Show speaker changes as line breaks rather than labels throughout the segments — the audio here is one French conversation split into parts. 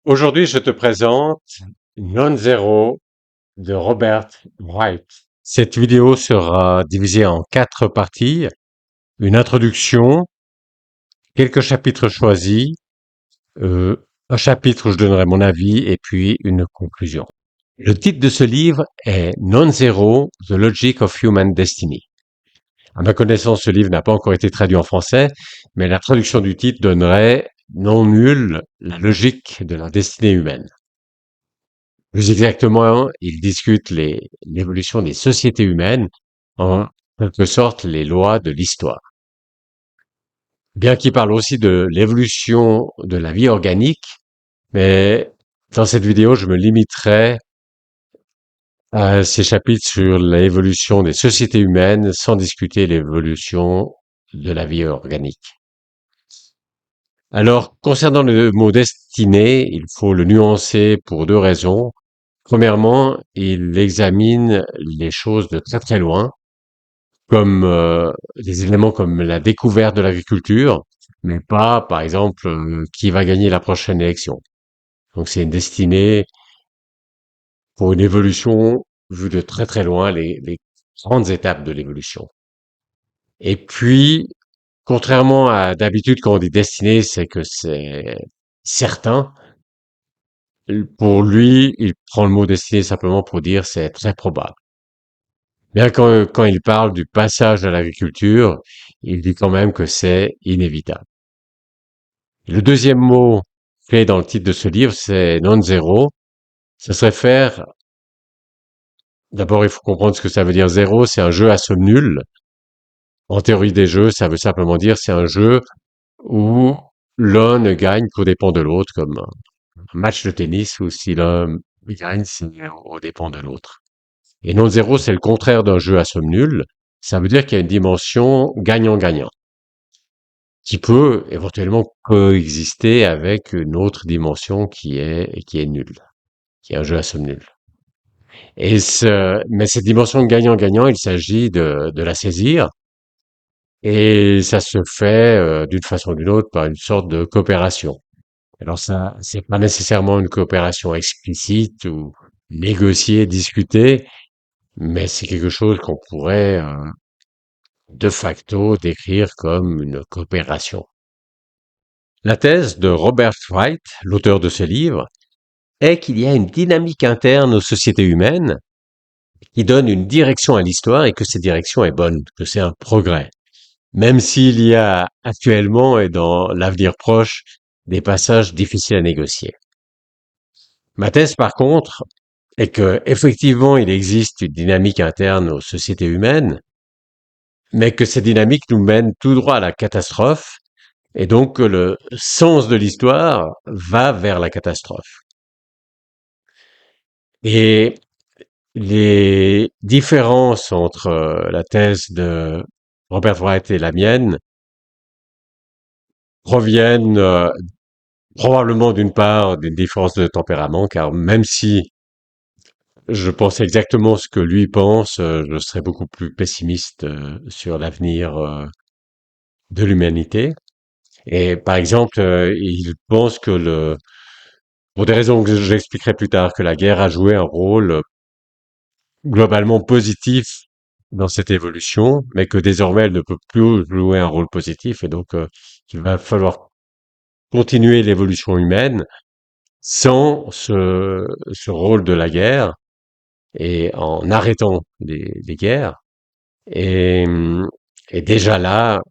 Aujourd'hui, je te présente Non-Zero de Robert Wright. Cette vidéo sera divisée en 4 parties. Une introduction, quelques chapitres choisis, un chapitre où je donnerai mon avis et puis une conclusion. Le titre de ce livre est Non-Zero, The Logic of Human Destiny. À ma connaissance, ce livre n'a pas encore été traduit en français, mais la traduction du titre donnerait Non nul, la logique de la destinée humaine. Plus exactement, il discute l'évolution des sociétés humaines, en quelque sorte les lois de l'histoire. Bien qu'il parle aussi de l'évolution de la vie organique, mais dans cette vidéo, je me limiterai à ces chapitres sur l'évolution des sociétés humaines sans discuter l'évolution de la vie organique. Alors, concernant le mot destinée, il faut le nuancer pour 2 raisons. Premièrement, il examine les choses de très très loin, comme des éléments comme la découverte de l'agriculture, mais pas, par exemple, qui va gagner la prochaine élection. Donc c'est une destinée pour une évolution vue de très très loin, les grandes étapes de l'évolution. Et puis, contrairement à d'habitude quand on dit destinée, c'est que c'est certain. Pour lui, il prend le mot destinée simplement pour dire c'est très probable. Bien quand il parle du passage à l'agriculture, il dit quand même que c'est inévitable. Le deuxième mot clé dans le titre de ce livre, c'est non-zéro. Ça se réfère, d'abord il faut comprendre ce que ça veut dire zéro, c'est un jeu à somme nulle. En théorie des jeux, ça veut simplement dire c'est un jeu où l'un ne gagne qu'aux dépens de l'autre, comme un match de tennis où si l'un gagne, c'est aux dépens de l'autre. Et non-zéro, c'est le contraire d'un jeu à somme nulle. Ça veut dire qu'il y a une dimension gagnant-gagnant, qui peut éventuellement coexister avec une autre dimension qui est nulle, qui est un jeu à somme nulle. Mais cette dimension gagnant-gagnant, il s'agit de la saisir, et ça se fait d'une façon ou d'une autre par une sorte de coopération. Alors ça, c'est pas nécessairement une coopération explicite ou négociée, discutée, mais c'est quelque chose qu'on pourrait de facto décrire comme une coopération. La thèse de Robert Wright, l'auteur de ce livre, est qu'il y a une dynamique interne aux sociétés humaines qui donne une direction à l'histoire et que cette direction est bonne, que c'est un progrès. Même s'il y a actuellement et dans l'avenir proche des passages difficiles à négocier. Ma thèse, par contre, est que effectivement il existe une dynamique interne aux sociétés humaines, mais que cette dynamique nous mène tout droit à la catastrophe, et donc que le sens de l'histoire va vers la catastrophe. Et les différences entre la thèse de Robert Wright et la mienne proviennent probablement d'une part d'une différence de tempérament, car même si je pense exactement ce que lui pense, je serais beaucoup plus pessimiste sur l'avenir de l'humanité. Et par exemple, il pense que pour des raisons que j'expliquerai plus tard, que la guerre a joué un rôle globalement positif dans cette évolution, mais que désormais elle ne peut plus jouer un rôle positif, et donc qu'il va falloir continuer l'évolution humaine sans ce rôle de la guerre et en arrêtant les guerres. Et, et déjà là,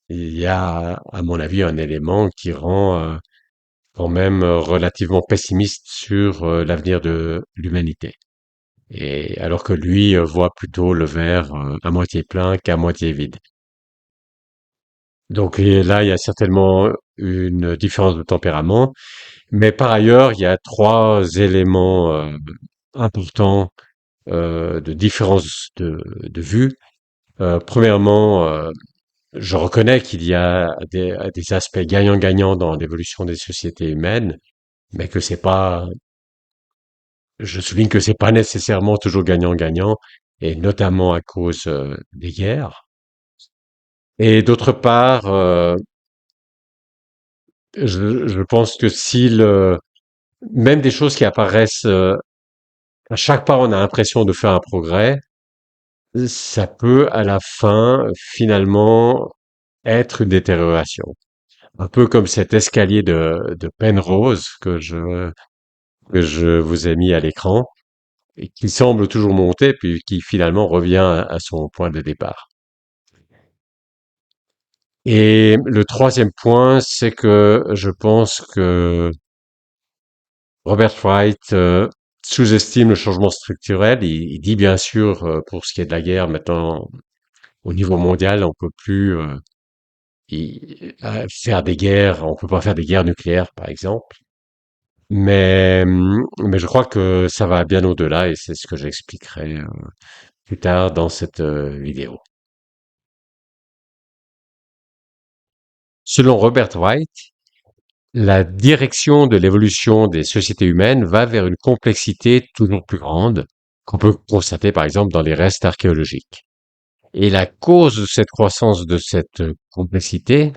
il y a, à mon avis, un élément qui rend quand même relativement pessimiste sur l'avenir de l'humanité. Et alors que lui voit plutôt le verre à moitié plein qu'à moitié vide. Donc et là, il y a certainement une différence de tempérament, mais par ailleurs, il y a 3 éléments importants de différence de vue. Premièrement, je reconnais qu'il y a des aspects gagnant-gagnant dans l'évolution des sociétés humaines, mais que c'est pas, je souligne que c'est pas nécessairement toujours gagnant-gagnant, et notamment à cause des guerres. Et d'autre part, je pense que si Même des choses qui apparaissent, à chaque pas, on a l'impression de faire un progrès. Ça peut, à la fin, finalement, être une détérioration. Un peu comme cet escalier de Penrose que je vous ai mis à l'écran et qui semble toujours monter puis qui finalement revient à son point de départ. Et le troisième point, c'est que je pense que Robert Wright sous-estime le changement structurel. Il dit bien sûr, pour ce qui est de la guerre, maintenant, au niveau mondial, on peut plus faire des guerres, on peut pas faire des guerres nucléaires, par exemple. Mais je crois que ça va bien au-delà et c'est ce que j'expliquerai plus tard dans cette vidéo. Selon Robert White, la direction de l'évolution des sociétés humaines va vers une complexité toujours plus grande qu'on peut constater par exemple dans les restes archéologiques. Et la cause de cette croissance de cette complexité,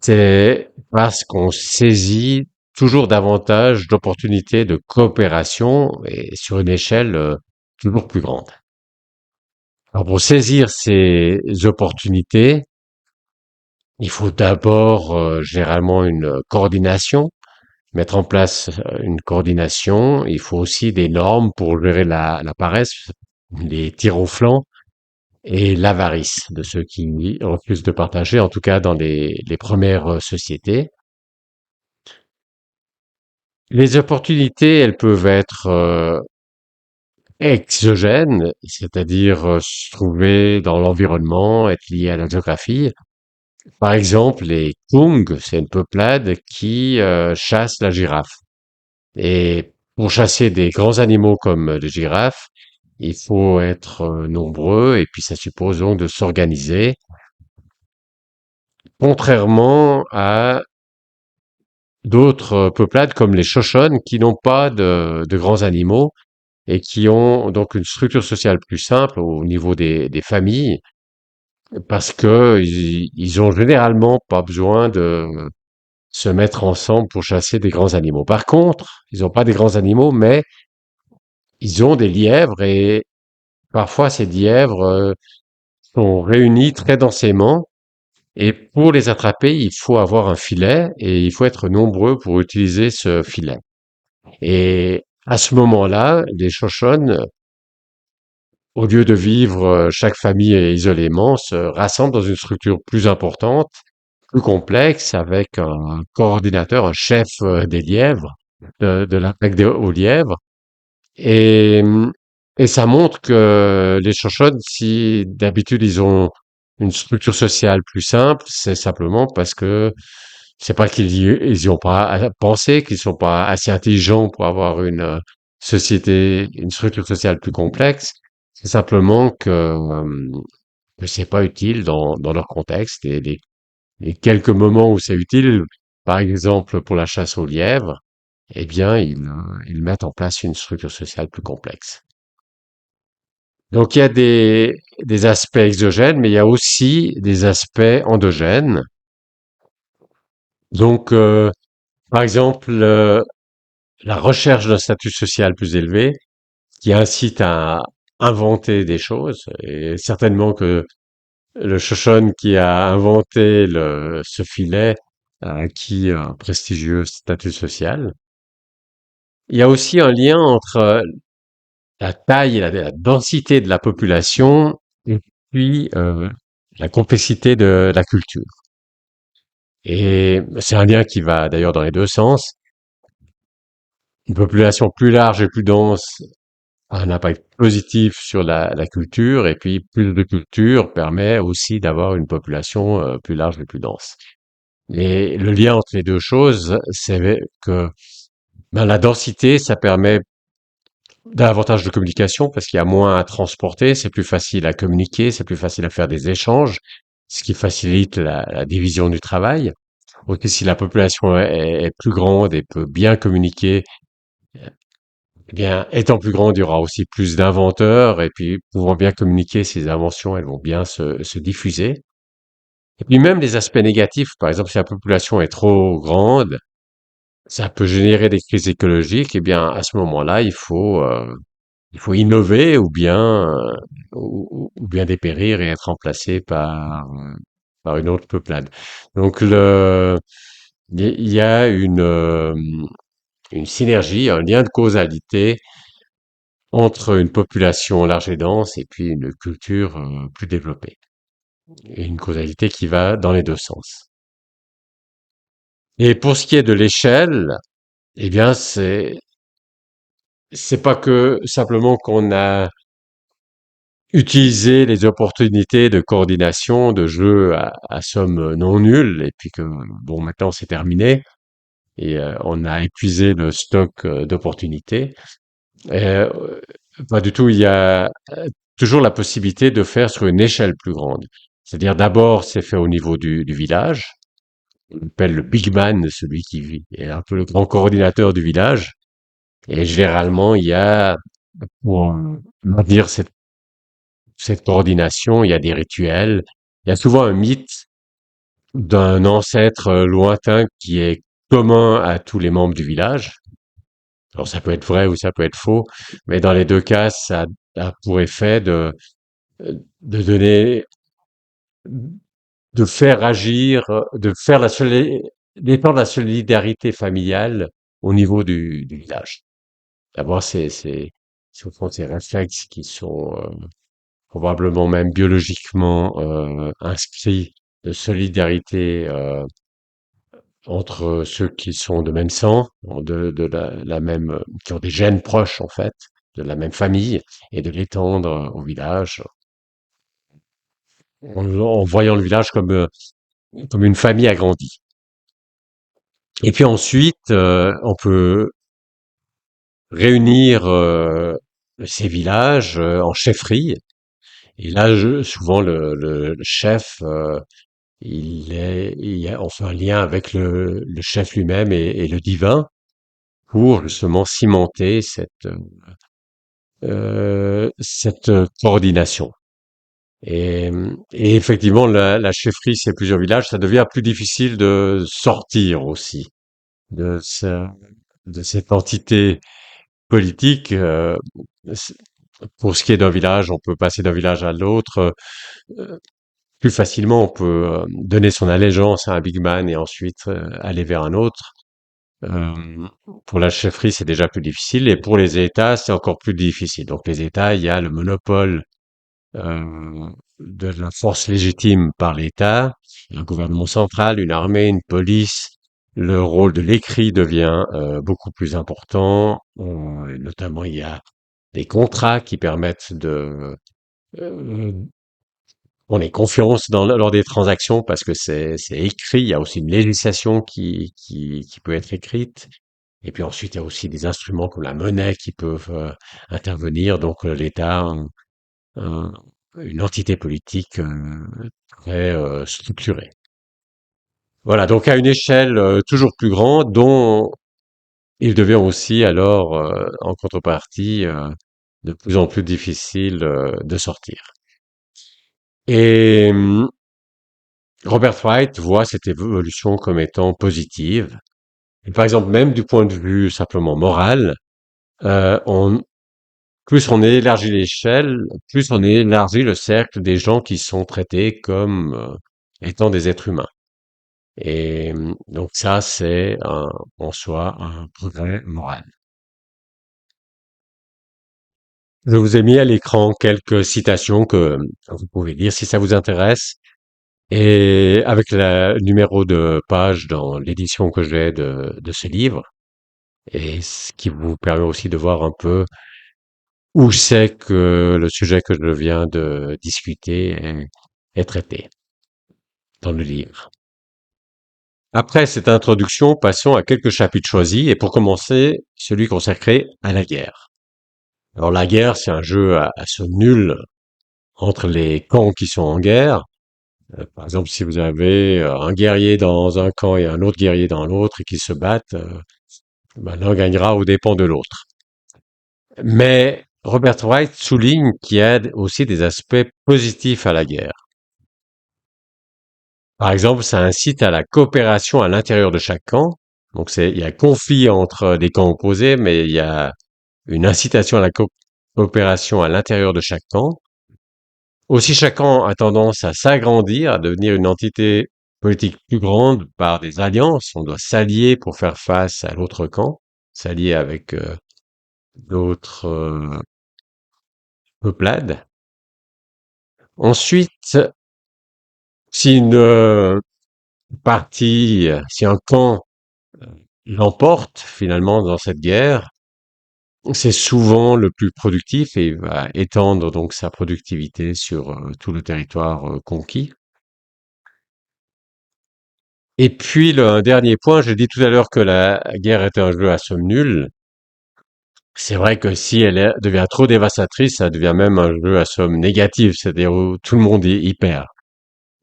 c'est parce qu'on saisit toujours davantage d'opportunités de coopération et sur une échelle toujours plus grande. Alors pour saisir ces opportunités, il faut d'abord généralement une coordination, mettre en place une coordination. Il faut aussi des normes pour gérer la paresse, les tirs au flanc et l'avarice de ceux qui refusent de partager, en tout cas dans les premières sociétés. Les opportunités, elles peuvent être exogènes, c'est-à-dire se trouver dans l'environnement, être liées à la géographie. Par exemple, les Kung, c'est une peuplade qui chasse la girafe. Et pour chasser des grands animaux comme les girafes, il faut être nombreux et puis ça suppose donc de s'organiser, contrairement à d'autres peuplades comme les Shoshones qui n'ont pas de grands animaux et qui ont donc une structure sociale plus simple au niveau des familles parce que ils ont généralement pas besoin de se mettre ensemble pour chasser des grands animaux. Par contre, ils n'ont pas des grands animaux, mais ils ont des lièvres et parfois ces lièvres sont réunis très densément et pour les attraper, il faut avoir un filet et il faut être nombreux pour utiliser ce filet. Et à ce moment-là, les Shoshones, au lieu de vivre chaque famille isolément, se rassemblent dans une structure plus importante, plus complexe, avec un coordinateur, un chef des lièvres, de l'attaque aux lièvres. Et, et ça montre que les Shoshones, si d'habitude ils ont une structure sociale plus simple, c'est simplement parce que c'est pas qu'ils y ont pas pensé, qu'ils sont pas assez intelligents pour avoir une société, une structure sociale plus complexe. C'est simplement que c'est pas utile dans leur contexte et les quelques moments où c'est utile, par exemple pour la chasse aux lièvres, eh bien, ils mettent en place une structure sociale plus complexe. Donc, il y a des aspects exogènes, mais il y a aussi des aspects endogènes. Donc, par exemple, la recherche d'un statut social plus élevé, qui incite à inventer des choses, et certainement que le Shoshone qui a inventé ce filet a acquis un prestigieux statut social. Il y a aussi un lien entre la taille et la densité de la population et puis la complexité de la culture. Et c'est un lien qui va d'ailleurs dans les deux sens. Une population plus large et plus dense a un impact positif sur la culture, et puis plus de culture permet aussi d'avoir une population plus large et plus dense. Et le lien entre les deux choses, c'est que la densité, ça permet davantage de communication parce qu'il y a moins à transporter, c'est plus facile à communiquer, c'est plus facile à faire des échanges, ce qui facilite la division du travail. Ok, si la population est plus grande et peut bien communiquer, eh bien, étant plus grande, il y aura aussi plus d'inventeurs et puis pouvant bien communiquer, ces inventions, elles vont bien se diffuser. Et puis même les aspects négatifs, par exemple, si la population est trop grande, ça peut générer des crises écologiques, eh bien, à ce moment-là, il faut innover ou bien dépérir et être remplacé par une autre peuplade. Donc, il y a une synergie, un lien de causalité entre une population large et dense et puis une culture plus développée. Et une causalité qui va dans les deux sens. Et pour ce qui est de l'échelle, eh bien, c'est pas que simplement qu'on a utilisé les opportunités de coordination, de jeu à somme non nulle, et puis que bon, maintenant c'est terminé et on a épuisé le stock d'opportunités. Euh, Pas du tout. Il y a toujours la possibilité de faire sur une échelle plus grande. C'est-à-dire d'abord c'est fait au niveau du village. On appelle le big man, celui qui vit, est un peu le grand coordinateur du village. Et généralement, il y a, pour maintenir cette coordination, il y a des rituels. Il y a souvent un mythe d'un ancêtre lointain qui est commun à tous les membres du village. Alors ça peut être vrai ou ça peut être faux, mais dans les deux cas, ça a pour effet de donner, de faire agir, de faire l'étendre la solidarité familiale au niveau du village. D'abord, c'est au fond ces réflexes qui sont probablement même biologiquement inscrits de solidarité entre ceux qui sont de même sang, de la même, qui ont des gènes proches en fait, de la même famille, et de l'étendre au village en voyant le village comme une famille agrandie. Et puis ensuite, on peut réunir ces villages en chefferies. Et là, souvent le chef, on fait un lien avec le chef lui-même et le divin pour justement cimenter cette coordination. Et, et effectivement, la chefferie, c'est plusieurs villages, ça devient plus difficile de sortir aussi de, de cette entité politique. C'est- pour ce qui est d'un village, on peut passer d'un village à l'autre plus facilement. On peut donner son allégeance à un big man et ensuite aller vers un autre. Euh, pour la chefferie, c'est déjà plus difficile, et pour les États, c'est encore plus difficile. Donc les États, il y a le monopole de la force légitime par l'État, un gouvernement central, une armée, une police. Le rôle de l'écrit devient beaucoup plus important. Notamment, il y a des contrats qui permettent euh, on ait confiance lors des transactions parce que c'est écrit. Il y a aussi une législation qui peut être écrite. Et puis ensuite, il y a aussi des instruments comme la monnaie qui peuvent intervenir. Donc l'État, un- une entité politique très structurée. Voilà, donc à une échelle toujours plus grande, dont il devient aussi alors, en contrepartie, de plus en plus difficile de sortir. Et Robert Wright voit cette évolution comme étant positive. Et par exemple, même du point de vue simplement moral, on, plus on élargit l'échelle, plus on élargit le cercle des gens qui sont traités comme étant des êtres humains. Et donc ça, en soi un progrès moral. Je vous ai mis à l'écran quelques citations que vous pouvez lire si ça vous intéresse. Et avec le numéro de page dans l'édition que j'ai de ce livre, et ce qui vous permet aussi de voir un peu où c'est que le sujet que je viens de discuter est traité dans le livre. Après cette introduction, passons à quelques chapitres choisis, et pour commencer, celui consacré à la guerre. Alors la guerre, c'est un jeu à somme nulle entre les camps qui sont en guerre. Par exemple, si vous avez un guerrier dans un camp et un autre guerrier dans l'autre et qu'ils se battent, ben, l'un gagnera aux dépens de l'autre. Mais Robert Wright souligne qu'il y a aussi des aspects positifs à la guerre. Par exemple, ça incite à la coopération à l'intérieur de chaque camp, Donc il y a conflit entre les camps opposés, mais il y a une incitation à la coopération à l'intérieur de chaque camp. Aussi, chaque camp a tendance à s'agrandir, à devenir une entité politique plus grande par des alliances. On doit s'allier pour faire face à l'autre camp, s'allier avec d'autres peuplades. Ensuite, si une partie, si un camp l'emporte finalement dans cette guerre, c'est souvent le plus productif et il va étendre donc sa productivité sur tout le territoire conquis. Et puis un dernier point, j'ai dit tout à l'heure que la guerre était un jeu à somme nulle. C'est vrai que si devient trop dévastatrice, ça devient même un jeu à somme négative, c'est-à-dire où tout le monde y perd.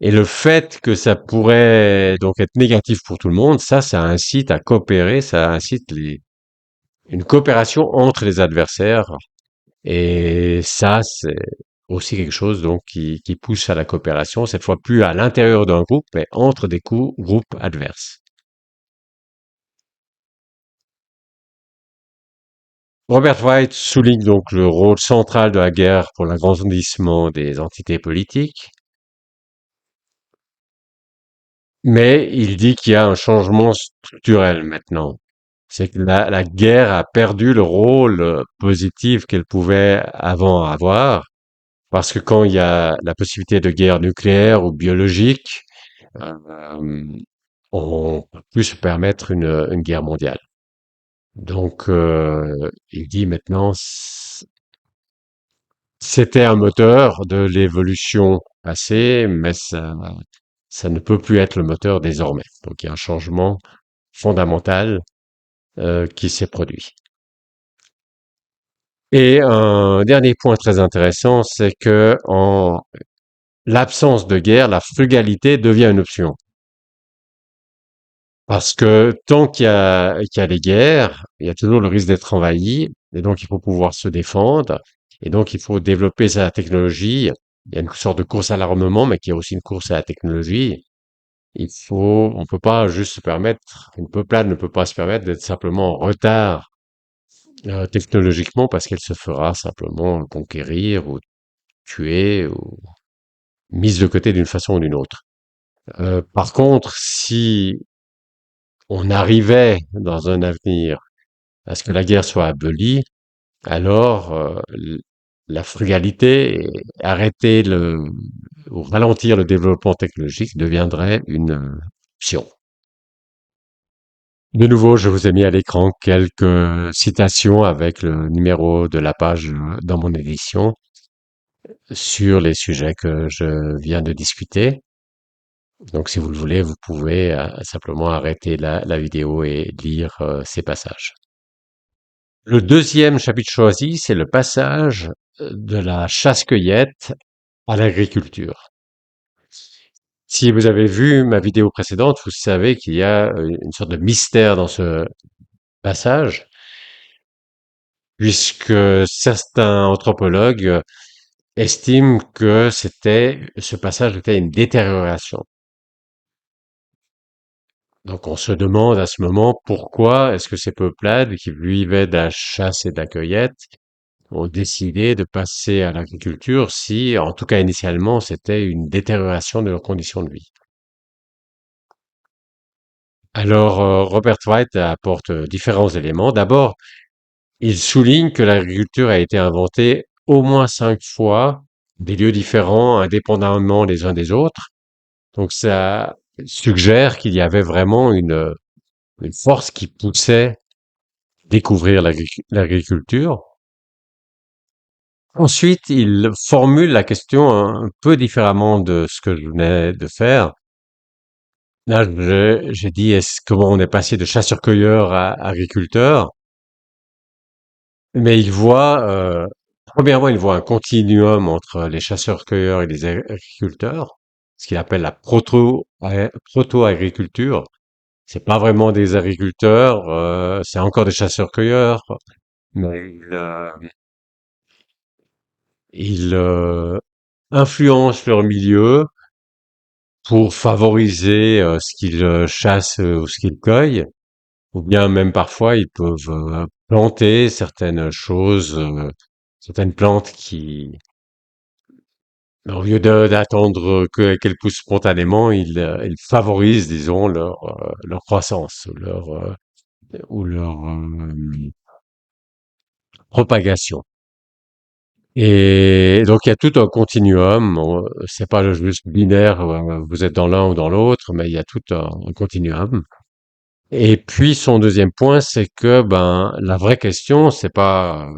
Et le fait que ça pourrait donc être négatif pour tout le monde, ça incite à coopérer, ça incite une coopération entre les adversaires. Et ça, c'est aussi quelque chose donc qui pousse à la coopération, cette fois plus à l'intérieur d'un groupe, mais entre des groupes adverses. Robert White souligne donc le rôle central de la guerre pour l'agrandissement des entités politiques, mais il dit qu'il y a un changement structurel maintenant. C'est que la guerre a perdu le rôle positif qu'elle pouvait avant avoir, parce que quand il y a la possibilité de guerre nucléaire ou biologique, euh, on peut plus se permettre une guerre mondiale. Donc, il dit maintenant, c'était un moteur de l'évolution passée, mais ça ne peut plus être le moteur désormais. Donc, il y a un changement fondamental qui s'est produit. Et un dernier point très intéressant, c'est que en l'absence de guerre, la frugalité devient une option. Parce que tant qu'il y a les guerres, il y a toujours le risque d'être envahi, et donc il faut pouvoir se défendre, et donc il faut développer sa technologie. Il y a une sorte de course à l'armement, mais qui est aussi une course à la technologie. On peut pas juste se permettre, une peuplade ne peut pas se permettre d'être simplement en retard technologiquement parce qu'elle se fera simplement conquérir ou tuer ou mise de côté d'une façon ou d'une autre. Par contre, si on arrivait dans un avenir à ce que la guerre soit abolie, alors la frugalité et arrêter ou ralentir le développement technologique deviendrait une option. De nouveau, je vous ai mis à l'écran quelques citations avec le numéro de la page dans mon édition sur les sujets que je viens de discuter. Donc, si vous le voulez, vous pouvez simplement arrêter la vidéo et lire ces passages. Le deuxième chapitre choisi, c'est le passage de la chasse-cueillette à l'agriculture. Si vous avez vu ma vidéo précédente, vous savez qu'il y a une sorte de mystère dans ce passage, puisque certains anthropologues estiment que ce passage était une détérioration. Donc on se demande à ce moment pourquoi est-ce que ces peuplades qui vivaient de la chasse et de la cueillette ont décidé de passer à l'agriculture si, en tout cas initialement, c'était une détérioration de leurs conditions de vie. Alors, Robert White apporte différents éléments. D'abord, il souligne que l'agriculture a été inventée au moins 5 fois, des lieux différents, indépendamment les uns des autres. Donc, ça suggère qu'il y avait vraiment une force qui poussait découvrir l'agriculture. Ensuite, il formule la question un peu différemment de ce que je venais de faire. Là, j'ai dit comment on est passé de chasseur-cueilleur à agriculteur, mais premièrement, il voit un continuum entre les chasseurs-cueilleurs et les agriculteurs, ce qu'il appelle la proto-agriculture. C'est pas vraiment des agriculteurs, c'est encore des chasseurs-cueilleurs, mais ils influencent leur milieu pour favoriser ce qu'ils chassent ou ce qu'ils cueillent. ou bien même parfois ils peuvent planter certaines choses, certaines plantes qui, au lieu d'attendre qu'elles poussent spontanément, ils favorisent, disons, leur croissance ou leur propagation. Et donc il y a tout un continuum. C'est pas juste binaire, vous êtes dans l'un ou dans l'autre, mais il y a tout un continuum. Et puis son deuxième point, c'est que ben la vraie question, c'est pas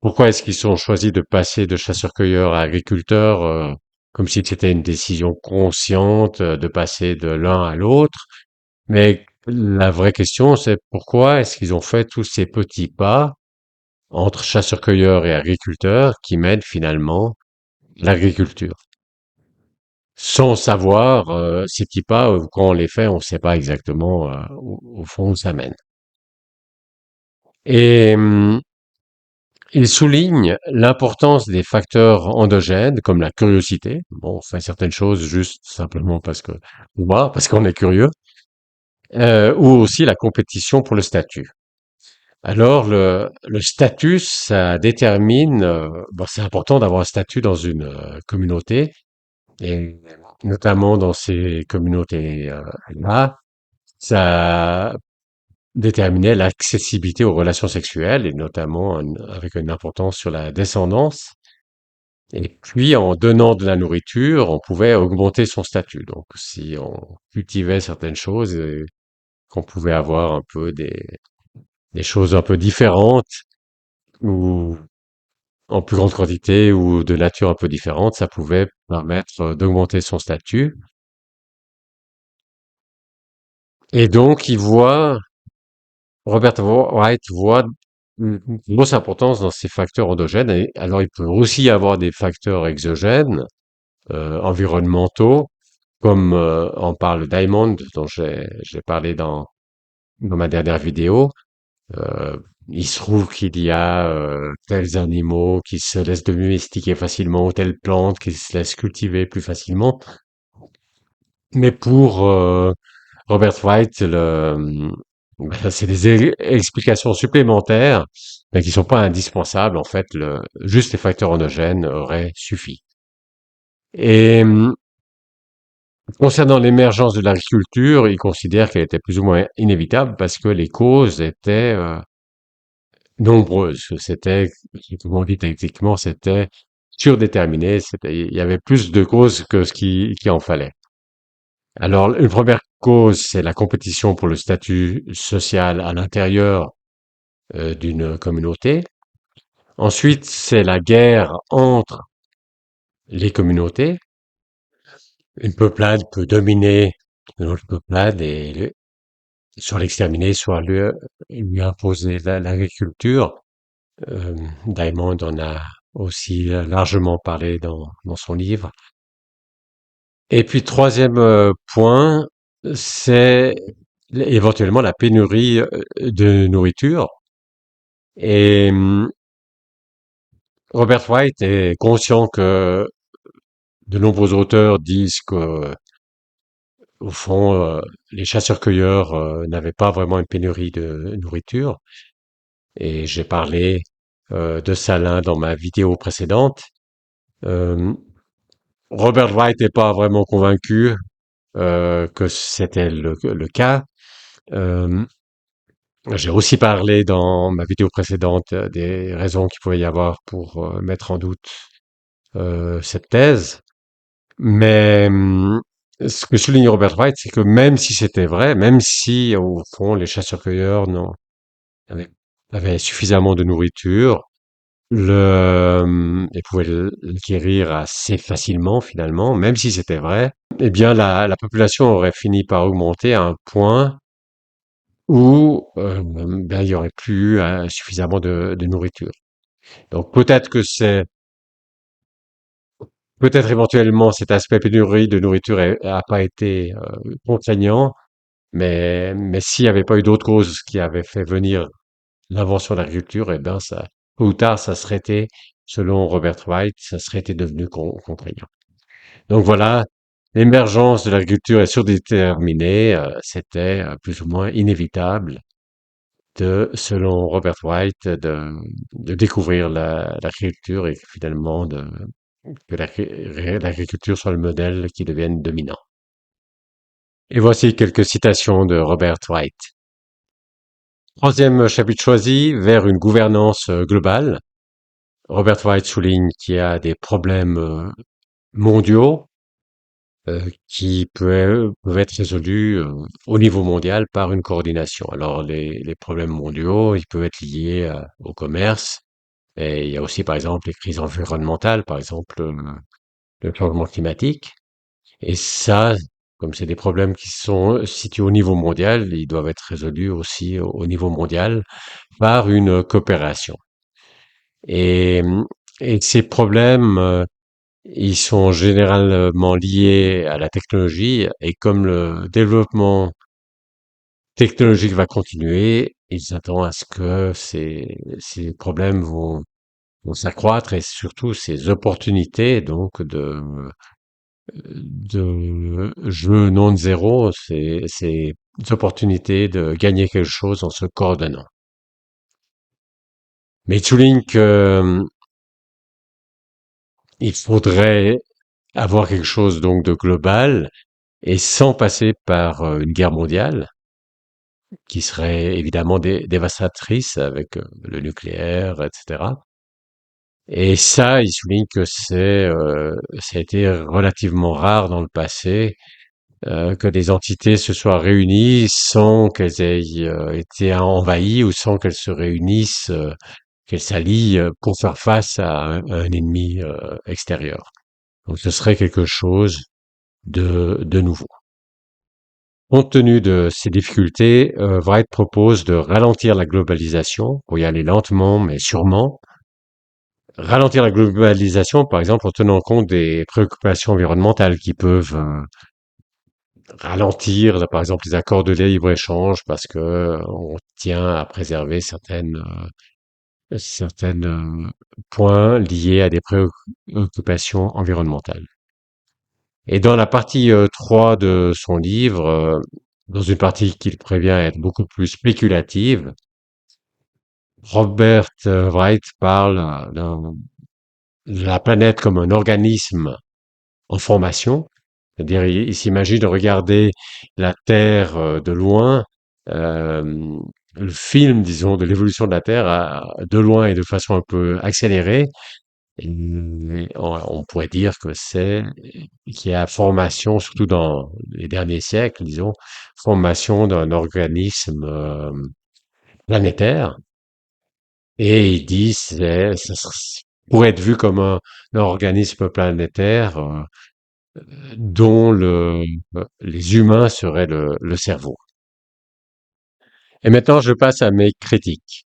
pourquoi est-ce qu'ils ont choisi de passer de chasseurs-cueilleurs à agriculteurs, comme si c'était une décision consciente de passer de l'un à l'autre. Mais la vraie question, c'est pourquoi est-ce qu'ils ont fait tous ces petits pas entre chasseurs-cueilleurs et agriculteurs qui mènent finalement l'agriculture. Sans savoir ces petits pas, quand on les fait, on ne sait pas exactement au fond où ça mène. Et il souligne l'importance des facteurs endogènes comme la curiosité. Bon, on fait certaines choses juste simplement parce qu'on est curieux, ou aussi la compétition pour le statut. Alors le statut, ça détermine. Bon, c'est important d'avoir un statut dans une communauté et notamment dans ces communautés là, ça déterminait l'accessibilité aux relations sexuelles et notamment avec une importance sur la descendance. Et puis, en donnant de la nourriture, on pouvait augmenter son statut. Donc, si on cultivait certaines choses, qu'on pouvait avoir un peu des choses un peu différentes ou en plus grande quantité ou de nature un peu différente, ça pouvait permettre d'augmenter son statut. Et donc, Robert White voit une grosse importance dans ces facteurs endogènes. Et alors, il peut aussi y avoir des facteurs exogènes, environnementaux, comme en parle Diamond, dont j'ai parlé dans ma dernière vidéo. Euh, il se trouve qu'il y a tels animaux qui se laissent domestiquer facilement, ou telles plantes qui se laissent cultiver plus facilement. Mais pour Robert White, c'est des explications supplémentaires, mais qui sont pas indispensables. En fait, juste les facteurs endogènes auraient suffi. Et concernant l'émergence de l'agriculture, il considère qu'elle était plus ou moins inévitable parce que les causes étaient nombreuses. Comment on dit techniquement, c'était surdéterminé. Il y avait plus de causes que qui en fallait. Alors, une première cause, c'est la compétition pour le statut social à l'intérieur d'une communauté. Ensuite, c'est la guerre entre les communautés. Une peuplade peut dominer une autre peuplade et soit l'exterminer, soit lui imposer l'agriculture. Euh, Diamond en a aussi largement parlé dans son livre. Et puis, troisième point, c'est éventuellement la pénurie de nourriture. Et Robert White est conscient que de nombreux auteurs disent que, au fond, les chasseurs-cueilleurs n'avaient pas vraiment une pénurie de nourriture. Et j'ai parlé de Salin dans ma vidéo précédente. Euh, Robert White n'est pas vraiment convaincu que c'était le cas. Euh, j'ai aussi parlé dans ma vidéo précédente des raisons qu'il pouvait y avoir pour mettre en doute cette thèse. Mais ce que souligne Robert White, c'est que même si c'était vrai, même si au fond les chasseurs-cueilleurs non, avaient, avaient suffisamment de nourriture, ils pouvaient l'acquérir assez facilement finalement, même si c'était vrai, eh bien la population aurait fini par augmenter à un point où ben, il y aurait plus suffisamment de nourriture. Donc peut-être éventuellement cet aspect pénurie de nourriture a pas été contraignant, mais s'il n'y avait pas eu d'autres causes qui avaient fait venir l'invention de l'agriculture, eh ben ça, tôt ou tard, ça serait été, selon Robert White, ça serait été devenu contraignant. Donc voilà l'émergence de l'agriculture est surdéterminée, c'était plus ou moins inévitable selon Robert White, de découvrir l'agriculture et finalement que l'agriculture soit le modèle qui devienne dominant. Et voici quelques citations de Robert White. Troisième chapitre choisi, vers une gouvernance globale. Robert White souligne qu'il y a des problèmes mondiaux qui peuvent être résolus au niveau mondial par une coordination. Alors les problèmes mondiaux, ils peuvent être liés au commerce, et il y a aussi par exemple les crises environnementales, par exemple le changement climatique. Et ça, comme c'est des problèmes qui sont situés au niveau mondial, ils doivent être résolus aussi au niveau mondial par une coopération. Et, et ces problèmes, ils sont généralement liés à la technologie et comme le développement technologique va continuer, ils s'attendent à ce que ces problèmes vont s'accroître et surtout ces opportunités donc de jeu non zéro, ces opportunités de gagner quelque chose en se coordonnant. Mais il souligne que il faudrait avoir quelque chose donc de global et sans passer par une guerre mondiale qui serait évidemment dévastatrice avec le nucléaire, etc. Et ça, il souligne que ça a été relativement rare dans le passé que des entités se soient réunies sans qu'elles aient été envahies ou sans qu'elles se réunissent, qu'elles s'allient pour faire face à un ennemi extérieur. Donc ce serait quelque chose de nouveau. Compte tenu de ces difficultés, Wright propose de ralentir la globalisation pour y aller lentement mais sûrement. Ralentir la globalisation, par exemple, en tenant compte des préoccupations environnementales qui peuvent ralentir, là, par exemple, les accords de libre-échange parce que on tient à préserver certaines points liés à des préoccupations environnementales. Et dans la partie 3 de son livre, dans une partie qu'il prévient être beaucoup plus spéculative, Robert Wright parle de la planète comme un organisme en formation. C'est-à-dire, il s'imagine de regarder la Terre de loin, euh, le film, disons, de l'évolution de la Terre de loin et de façon un peu accélérée. Et on pourrait dire que qu'il y a formation, surtout dans les derniers siècles, disons, formation d'un organisme planétaire. Et il dit, pourrait être vu comme un organisme planétaire dont les humains seraient le cerveau. Et maintenant, je passe à mes critiques.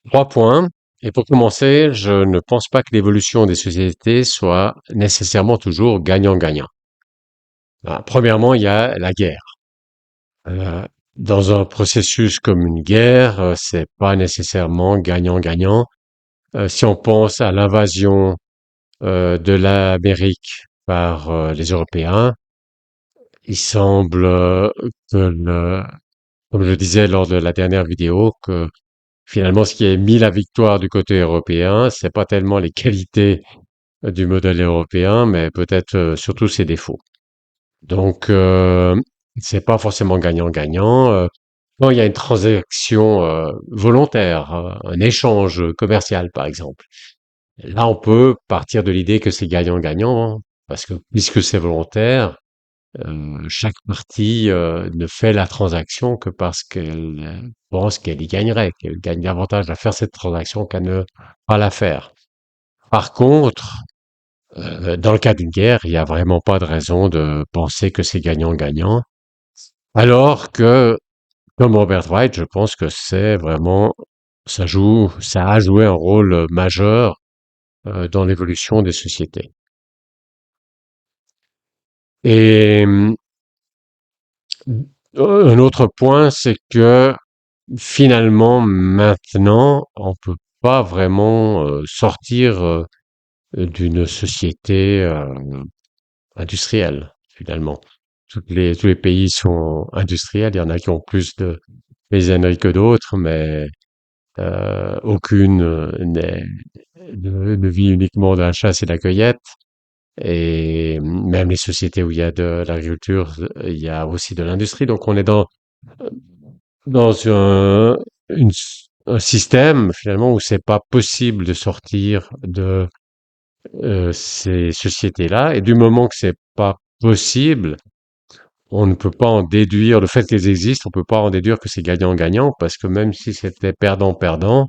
3 points. Et pour commencer, je ne pense pas que l'évolution des sociétés soit nécessairement toujours gagnant-gagnant. Premièrement, il y a la guerre. Euh, dans un processus comme une guerre, c'est pas nécessairement gagnant-gagnant. Si on pense à l'invasion de l'Amérique par les Européens, il semble que comme je le disais lors de la dernière vidéo, que finalement, ce qui a mis la victoire du côté européen, c'est pas tellement les qualités du modèle européen, mais peut-être surtout ses défauts. Donc, c'est pas forcément gagnant-gagnant. Quand il y a une transaction volontaire, un échange commercial, par exemple, là, on peut partir de l'idée que c'est gagnant-gagnant, hein, parce que puisque c'est volontaire, chaque partie ne fait la transaction que parce qu'elle pense qu'elle y gagnerait, qu'elle gagne davantage à faire cette transaction qu'à ne pas la faire. Par contre, dans le cas d'une guerre, il n'y a vraiment pas de raison de penser que c'est gagnant-gagnant, alors que, comme Robert White, je pense que c'est vraiment, ça a joué un rôle majeur dans l'évolution des sociétés. Et un autre point, c'est que finalement, maintenant, on peut pas vraiment sortir d'une société industrielle, finalement. Tous les pays sont industriels. Il y en a qui ont plus de paysannerie que d'autres, mais aucune ne vit uniquement de la chasse et de la cueillette. Et même les sociétés où il y a de l'agriculture, il y a aussi de l'industrie. Donc on est dans une- un système finalement où c'est pas possible de sortir de ces sociétés-là. Et du moment que c'est pas possible, on ne peut pas en déduire le fait qu'elles existent. On peut pas en déduire que c'est gagnant-gagnant parce que même si c'était perdant-perdant,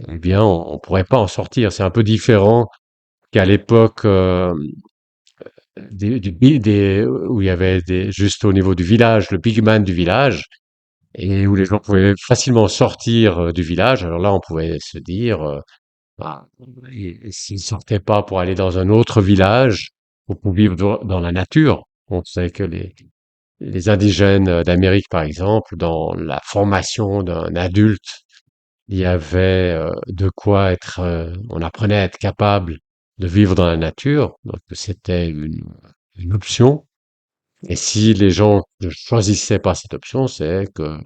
eh bien on pourrait pas en sortir. C'est un peu différent qu'à l'époque où il y avait juste au niveau du village, le big man du village, et où les gens pouvaient facilement sortir du village. Alors là, on pouvait se dire, bah, s'ils sortaient pas pour aller dans un autre village ou pour vivre dans la nature, on sait que les indigènes d'Amérique, par exemple, dans la formation d'un adulte, il y avait de quoi être, on apprenait à être capable de vivre dans la nature, donc c'était une option. Et si les gens ne choisissaient pas cette option, c'est que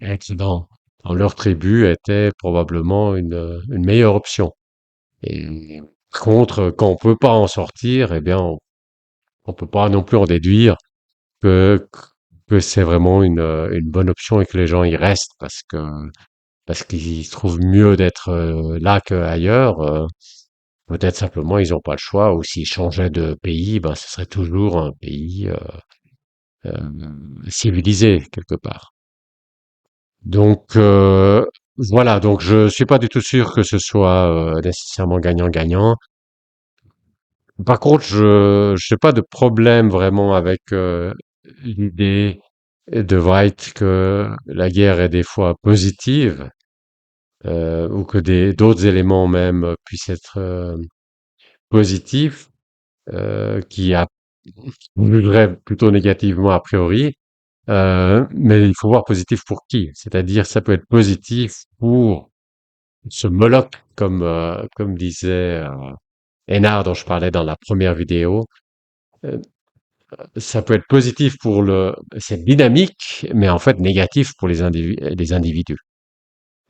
être dans leur tribu était probablement une meilleure option. Et contre, quand on peut pas en sortir, eh bien, on peut pas non plus en déduire que, que c'est vraiment une bonne option et que les gens y restent parce qu'ils trouvent mieux d'être là qu'ailleurs. Peut-être simplement ils n'ont pas le choix, ou s'ils changeaient de pays, ben ce serait toujours un pays civilisé quelque part. Donc voilà, donc je suis pas du tout sûr que ce soit nécessairement gagnant-gagnant. Par contre, je n'ai pas de problème vraiment avec l'idée de Wright que la guerre est des fois positive, ou que d'autres éléments même puissent être positifs, qui jugerait plutôt négativement a priori. Mais il faut voir positif pour qui. C'est-à-dire, ça peut être positif pour ce Moloch, comme disait Hénard, dont je parlais dans la première vidéo. Euh, Ça peut être positif pour c'est dynamique, mais en fait négatif pour les individus.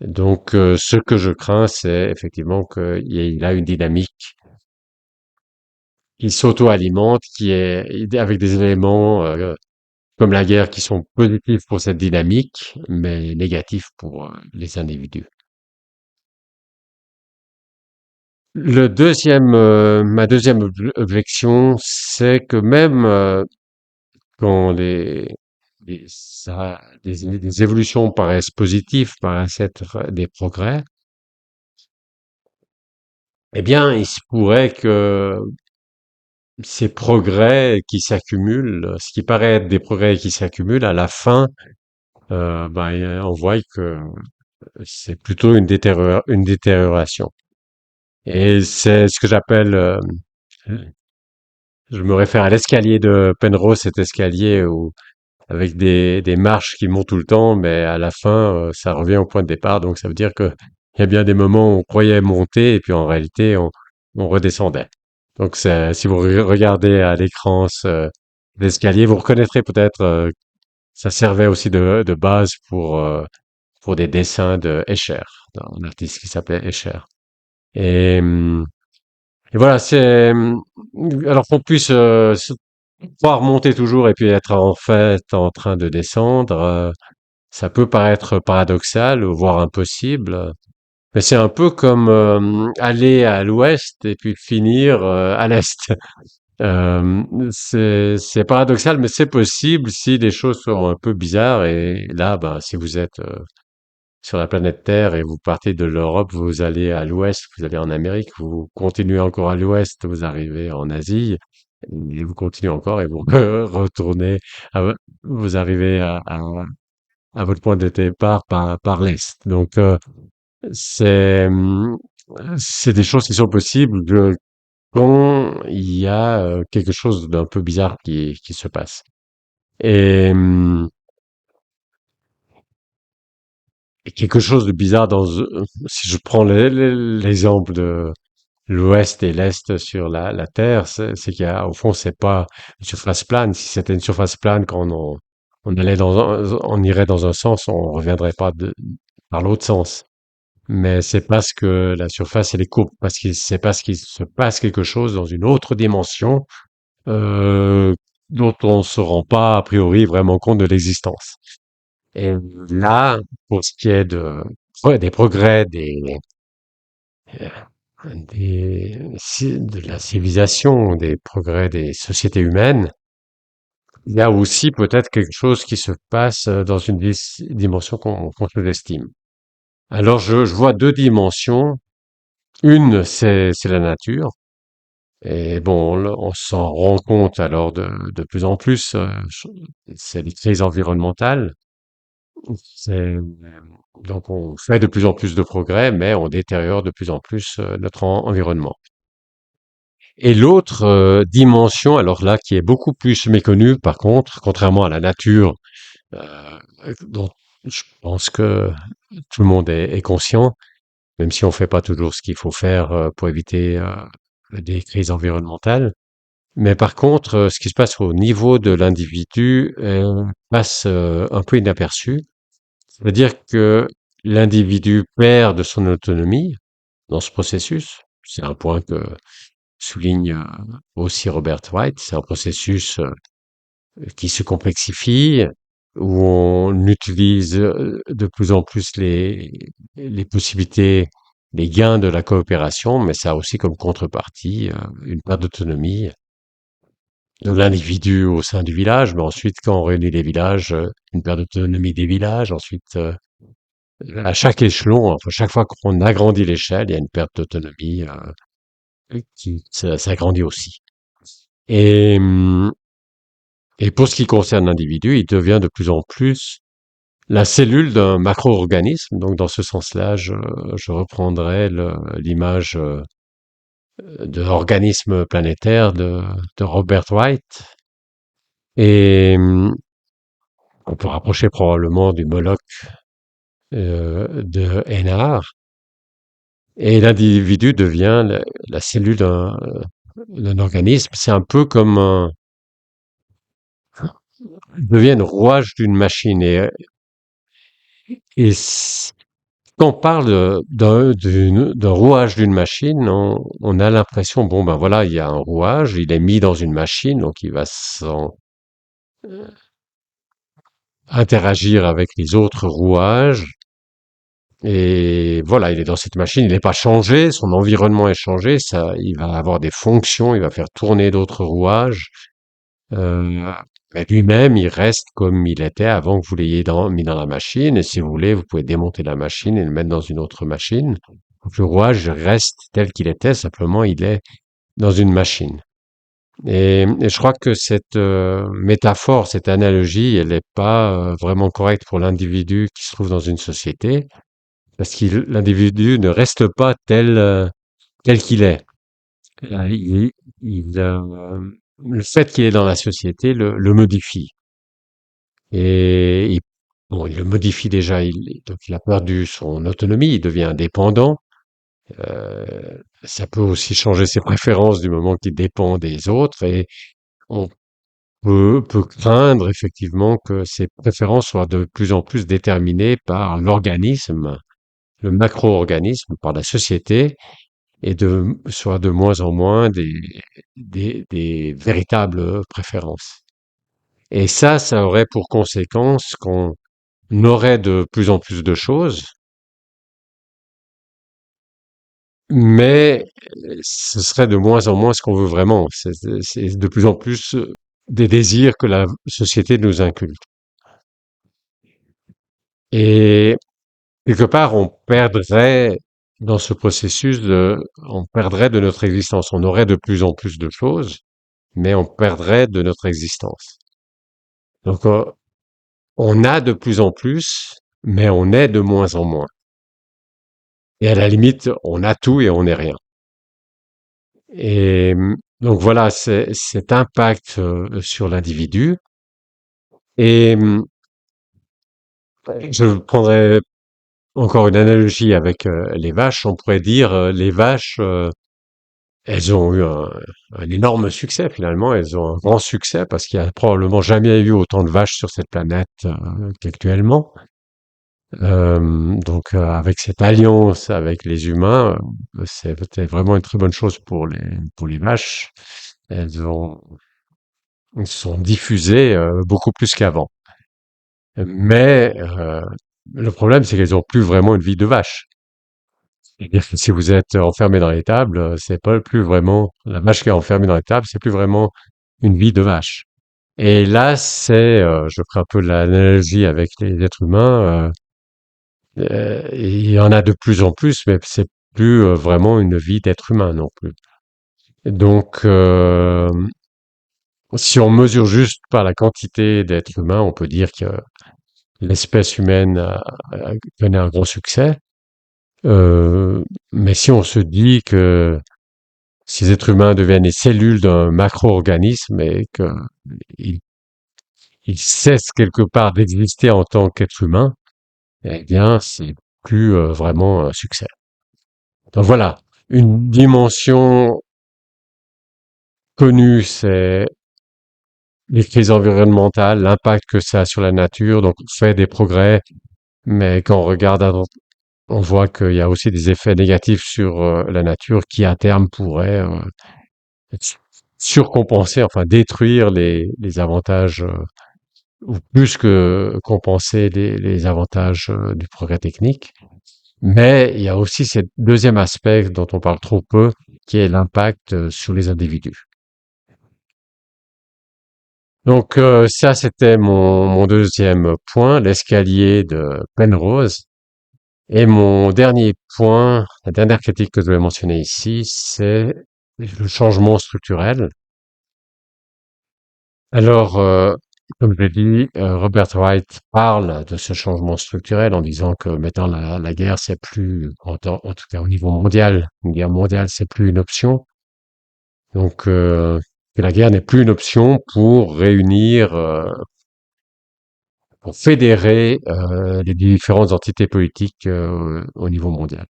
Donc, ce que je crains, c'est effectivement qu'il a une dynamique qui s'auto-alimente, qui est avec des éléments comme la guerre qui sont positifs pour cette dynamique, mais négatifs pour les individus. Ma deuxième objection, c'est que même quand les évolutions paraissent positives, paraissent être des progrès, eh bien, il se pourrait que ces progrès qui s'accumulent, ce qui paraît être des progrès qui s'accumulent, à la fin, on voit que c'est plutôt une détérioration. Et c'est ce que j'appelle, je me réfère à l'escalier de Penrose, cet escalier où, avec des marches qui montent tout le temps, mais à la fin, ça revient au point de départ. Donc ça veut dire que il y a bien des moments où on croyait monter et puis en réalité on redescendait. Donc si vous regardez à l'écran l'escalier, vous reconnaîtrez peut-être, ça servait aussi de base pour des dessins de Escher, un artiste qui s'appelait Escher. Et, hum, Et voilà, alors qu'on puisse pouvoir monter toujours et puis être en fait en train de descendre, ça peut paraître paradoxal, voire impossible. Mais c'est un peu comme aller à l'ouest et puis finir à l'est. C'est paradoxal, mais c'est possible si les choses sont un peu bizarres. Et là, ben, si vous êtes sur la planète Terre et vous partez de l'Europe, vous allez à l'ouest, vous allez en Amérique, vous continuez encore à l'ouest, vous arrivez en Asie, et vous continuez encore et vous retournez, vous arrivez à votre point de départ par l'est. Donc c'est c'est des choses qui sont possibles quand il y a quelque chose d'un peu bizarre qui se passe. Et, et quelque chose de bizarre si je prends l'exemple l'ouest et l'est sur la Terre, c'est qu'il y a, au fond, c'est pas une surface plane. Si c'était une surface plane, on allait on irait dans un sens, on reviendrait pas par l'autre sens. Mais c'est parce que la surface, elle est courbe, c'est parce qu'il se passe quelque chose dans une autre dimension, euh, dont on se rend pas, a priori, vraiment compte de l'existence. Et là, pour ce qui est ouais, des progrès de la civilisation, des progrès des sociétés humaines, il y a aussi peut-être quelque chose qui se passe dans une dimension qu'on sous-estime. Alors je vois deux dimensions. Une, c'est la nature. Et bon, on s'en rend compte alors de plus en plus. C'est les crises environnementales. Donc on fait de plus en plus de progrès, mais on détériore de plus en plus notre environnement. Et l'autre dimension, alors là, qui est beaucoup plus méconnue, par contre, contrairement à la nature, euh, dont je pense que tout le monde est conscient, même si on fait pas toujours ce qu'il faut faire pour éviter des crises environnementales. Mais par contre, ce qui se passe au niveau de l'individu passe un peu inaperçu. C'est-à-dire que l'individu perd de son autonomie dans ce processus. C'est un point que souligne aussi Robert White. C'est un processus qui se complexifie, où on utilise de plus en plus les possibilités, les gains de la coopération, mais ça a aussi comme contrepartie une perte d'autonomie de l'individu au sein du village, mais ensuite, quand on réunit les villages, une perte d'autonomie des villages, ensuite, à chaque échelon, enfin, chaque fois qu'on agrandit l'échelle, il y a une perte d'autonomie qui s'agrandit aussi. Et, hum, et pour ce qui concerne l'individu, il devient de plus en plus la cellule d'un macro-organisme. Donc, dans ce sens-là, je reprendrai l'image de l'organisme planétaire de Robert White. Et on peut rapprocher probablement du Moloch de Hénard. Et l'individu devient la cellule d'un organisme. C'est un peu comme il devient une rouage d'une machine. Et quand on parle d'un rouage d'une machine, on a l'impression, bon ben voilà, il y a un rouage, il est mis dans une machine, donc il va interagir avec les autres rouages. Et voilà, il est dans cette machine, il n'est pas changé, son environnement est changé, ça, il va avoir des fonctions, il va faire tourner d'autres rouages. Euh, mais lui-même, il reste comme il était avant que vous l'ayez mis dans la machine. Et si vous voulez, vous pouvez démonter la machine et le mettre dans une autre machine. Donc, le rouage reste tel qu'il était, simplement il est dans une machine. Et je crois que cette métaphore, cette analogie, elle n'est pas vraiment correcte pour l'individu qui se trouve dans une société, parce que l'individu ne reste pas tel qu'il est. Il, le fait qu'il est dans la société le modifie. Et bon, il le modifie déjà, donc il a perdu son autonomie, il devient indépendant. Ça peut aussi changer ses préférences du moment qu'il dépend des autres et on peut craindre effectivement que ses préférences soient de plus en plus déterminées par l'organisme, le macro-organisme, par la société et soit de moins en moins des véritables préférences. Et ça aurait pour conséquence qu'on aurait de plus en plus de choses, mais ce serait de moins en moins ce qu'on veut vraiment. C'est de plus en plus des désirs que la société nous inculque. Et quelque part, dans ce processus, on perdrait de notre existence. On aurait de plus en plus de choses, mais on perdrait de notre existence. Donc, on a de plus en plus, mais on est de moins en moins. Et à la limite, on a tout et on n'est rien. Et donc voilà, c'est cet impact sur l'individu. Et je prendrais encore une analogie avec les vaches. On pourrait dire les vaches. elles ont eu un énorme succès finalement. Elles ont un grand succès parce qu'il y a probablement jamais eu autant de vaches sur cette planète qu'actuellement. Avec cette alliance avec les humains, c'était vraiment une très bonne chose pour les vaches. Elles ont elles sont diffusées beaucoup plus qu'avant. Mais le problème, c'est qu'elles ont plus vraiment une vie de vache. C'est-à-dire que si vous êtes enfermé dans l'étable, c'est pas plus vraiment la vache qui est enfermée dans l'étable, c'est plus vraiment une vie de vache. Et là, je ferai un peu de l'analogie avec les êtres humains. Il y en a de plus en plus, mais c'est plus vraiment une vie d'être humain non plus. Donc, si on mesure juste par la quantité d'êtres humains, on peut dire que l'espèce humaine a connaît un gros succès. Mais si on se dit que ces êtres humains deviennent les cellules d'un macro-organisme et qu'ils ils cessent quelque part d'exister en tant qu'être humain, eh bien, c'est plus vraiment un succès. Donc voilà, une dimension connue, c'est les crises environnementales, l'impact que ça a sur la nature. Donc, on fait des progrès, mais quand on regarde, on voit qu'il y a aussi des effets négatifs sur la nature qui, à terme, pourraient surcompenser, enfin détruire les avantages, ou plus que compenser les avantages du progrès technique. Mais il y a aussi ce deuxième aspect dont on parle trop peu, qui est l'impact sur les individus. Donc ça, c'était mon deuxième point, l'escalier de Penrose. Et mon dernier point, la dernière critique que je vais mentionner ici, c'est le changement structurel. Alors, comme je l'ai dit, Robert Wright parle de ce changement structurel en disant que maintenant la guerre, c'est plus, en tout cas au niveau mondial, une guerre mondiale, c'est plus une option. Donc, que la guerre n'est plus une option pour réunir, pour fédérer les différentes entités politiques au niveau mondial.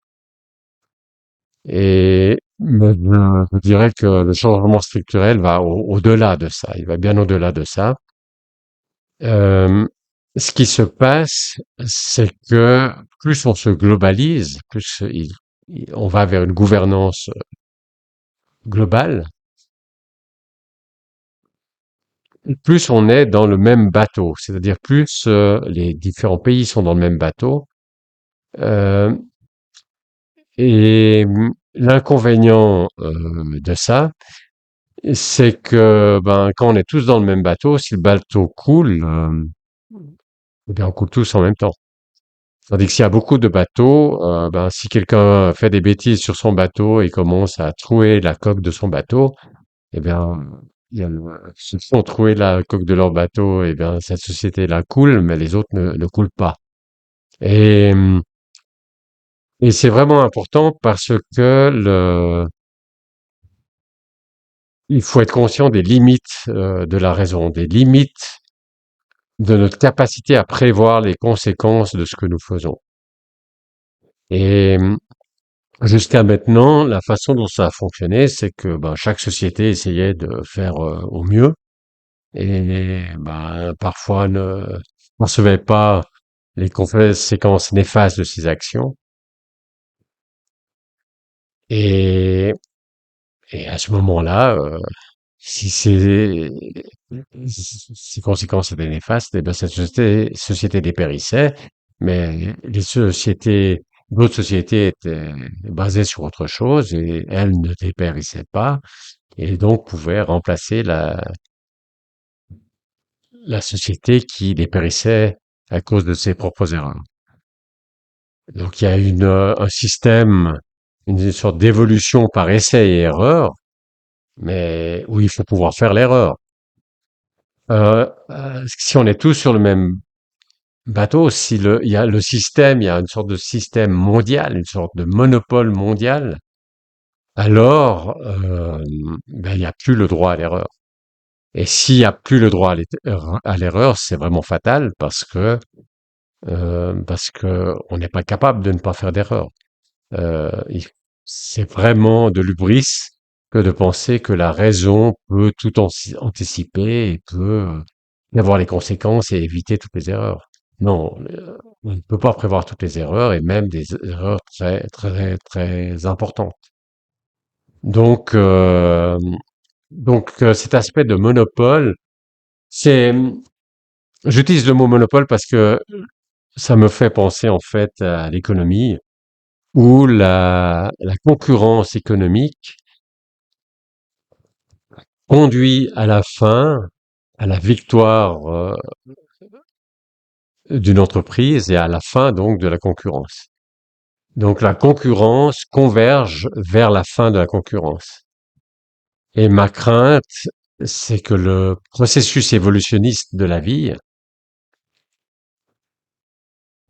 Et je dirais que le changement structurel va au-delà de ça. Il va bien au-delà de ça. Euh, Ce qui se passe, c'est que plus on se globalise, on va vers une gouvernance globale, plus on est dans le même bateau. C'est-à-dire plus les différents pays sont dans le même bateau. Euh, et l'inconvénient de ça, c'est que ben, quand on est tous dans le même bateau, si le bateau coule, eh bien, on coule tous en même temps. Tandis que s'il y a beaucoup de bateaux, ben, si quelqu'un fait des bêtises sur son bateau et commence à trouer la coque de son bateau, eh bien, ceux qui ont troué la coque de leur bateau, eh bien, cette société-là coule, mais les autres ne coulent pas. Et, et c'est vraiment important parce que il faut être conscient des limites de la raison, des limites de notre capacité à prévoir les conséquences de ce que nous faisons. Et jusqu'à maintenant, la façon dont ça a fonctionné, c'est que ben, chaque société essayait de faire au mieux et ben, parfois ne percevait pas les conséquences néfastes de ses actions. Et, et à ce moment-là, si ces conséquences étaient néfastes, eh ben cette société dépérissait, mais d'autres sociétés étaient basées sur autre chose et elles ne dépérissaient pas et donc pouvaient remplacer la société qui dépérissait à cause de ses propres erreurs. Donc il y a un système, une sorte d'évolution par essai et erreur, mais où il faut pouvoir faire l'erreur. Si on est tous sur le même bateau, si il y a le système, il y a une sorte de système mondial, une sorte de monopole mondial, alors ben, il n'y a plus le droit à l'erreur. Et s'il n'y a plus le droit à l'erreur, c'est vraiment fatal parce que on n'est pas capable de ne pas faire d'erreur. Euh, il- c'est vraiment de l'hubris que de penser que la raison peut tout anticiper et peut prévoir les conséquences et éviter toutes les erreurs. Non, on ne peut pas prévoir toutes les erreurs et même des erreurs très très très importantes. Donc cet aspect de monopole, c'est j'utilise le mot monopole parce que ça me fait penser en fait à l'économie où la concurrence économique conduit à la fin à la victoire d'une entreprise et à la fin donc de la concurrence. Donc la concurrence converge vers la fin de la concurrence. Et ma crainte, c'est que le processus évolutionniste de la vie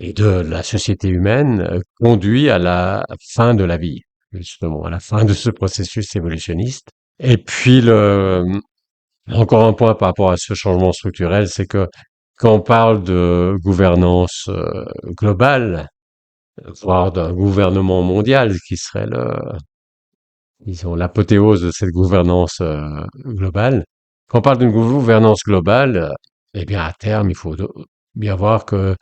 et de la société humaine conduit à la fin de la vie, justement, à la fin de ce processus évolutionniste. Et puis encore un point par rapport à ce changement structurel, c'est que quand on parle de gouvernance globale, voire d'un gouvernement mondial qui serait disons, l'apothéose de cette gouvernance globale. Quand on parle d'une gouvernance globale, eh bien, à terme, il faut bien voir que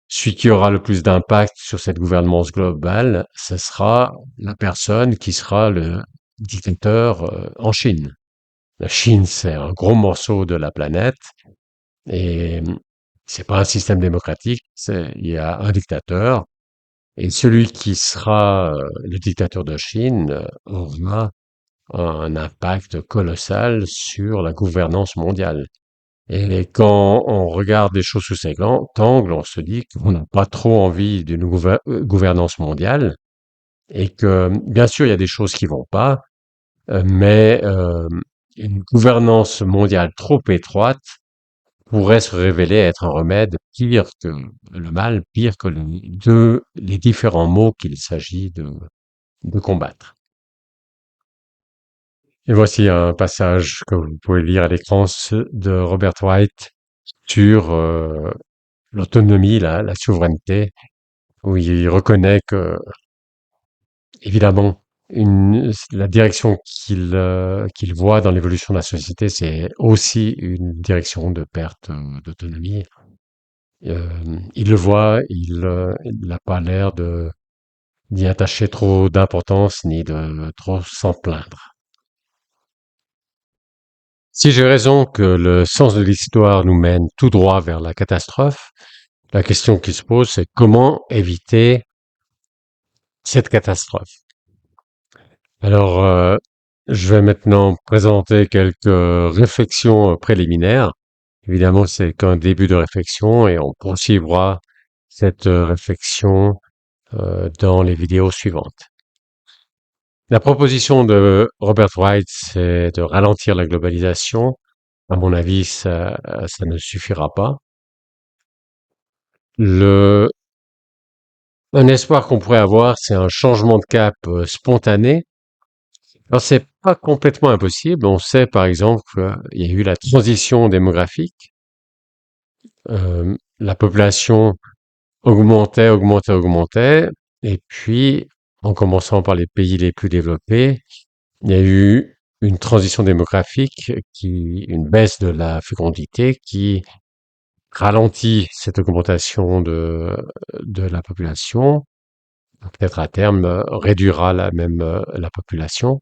celui qui aura le plus d'impact sur cette gouvernance globale, ce sera la personne qui sera le dictateur en Chine. La Chine, c'est un gros morceau de la planète et c'est pas un système démocratique. Il y a un dictateur et celui qui sera le dictateur de Chine aura un impact colossal sur la gouvernance mondiale. Et quand on regarde les choses sous cet angle, on se dit qu'on n'a pas trop envie d'une gouvernance mondiale et que, bien sûr, il y a des choses qui vont pas, mais une gouvernance mondiale trop étroite pourrait se révéler être un remède pire que le mal, pire que les différents maux qu'il s'agit de combattre. Et voici un passage que vous pouvez lire à l'écran de Robert White sur l'autonomie, la souveraineté, où il reconnaît que, évidemment, la direction qu'il voit dans l'évolution de la société, c'est aussi une direction de perte d'autonomie. Il le voit, il n'a pas l'air de d'y attacher trop d'importance ni de trop s'en plaindre. Si j'ai raison que le sens de l'histoire nous mène tout droit vers la catastrophe, la question qui se pose, c'est comment éviter cette catastrophe. Alors, je vais maintenant présenter quelques réflexions préliminaires. Évidemment, c'est qu'un début de réflexion et on poursuivra cette réflexion dans les vidéos suivantes. La proposition de Robert White, c'est de ralentir la globalisation. À mon avis, ça ne suffira pas. Un espoir qu'on pourrait avoir, c'est un changement de cap spontané. Alors, c'est pas complètement impossible. On sait, par exemple, qu'il y a eu la transition démographique. La population augmentait, augmentait, augmentait. Et puis, en commençant par les pays les plus développés, il y a eu une transition démographique une baisse de la fécondité qui ralentit cette augmentation de la population, peut-être à terme réduira la population.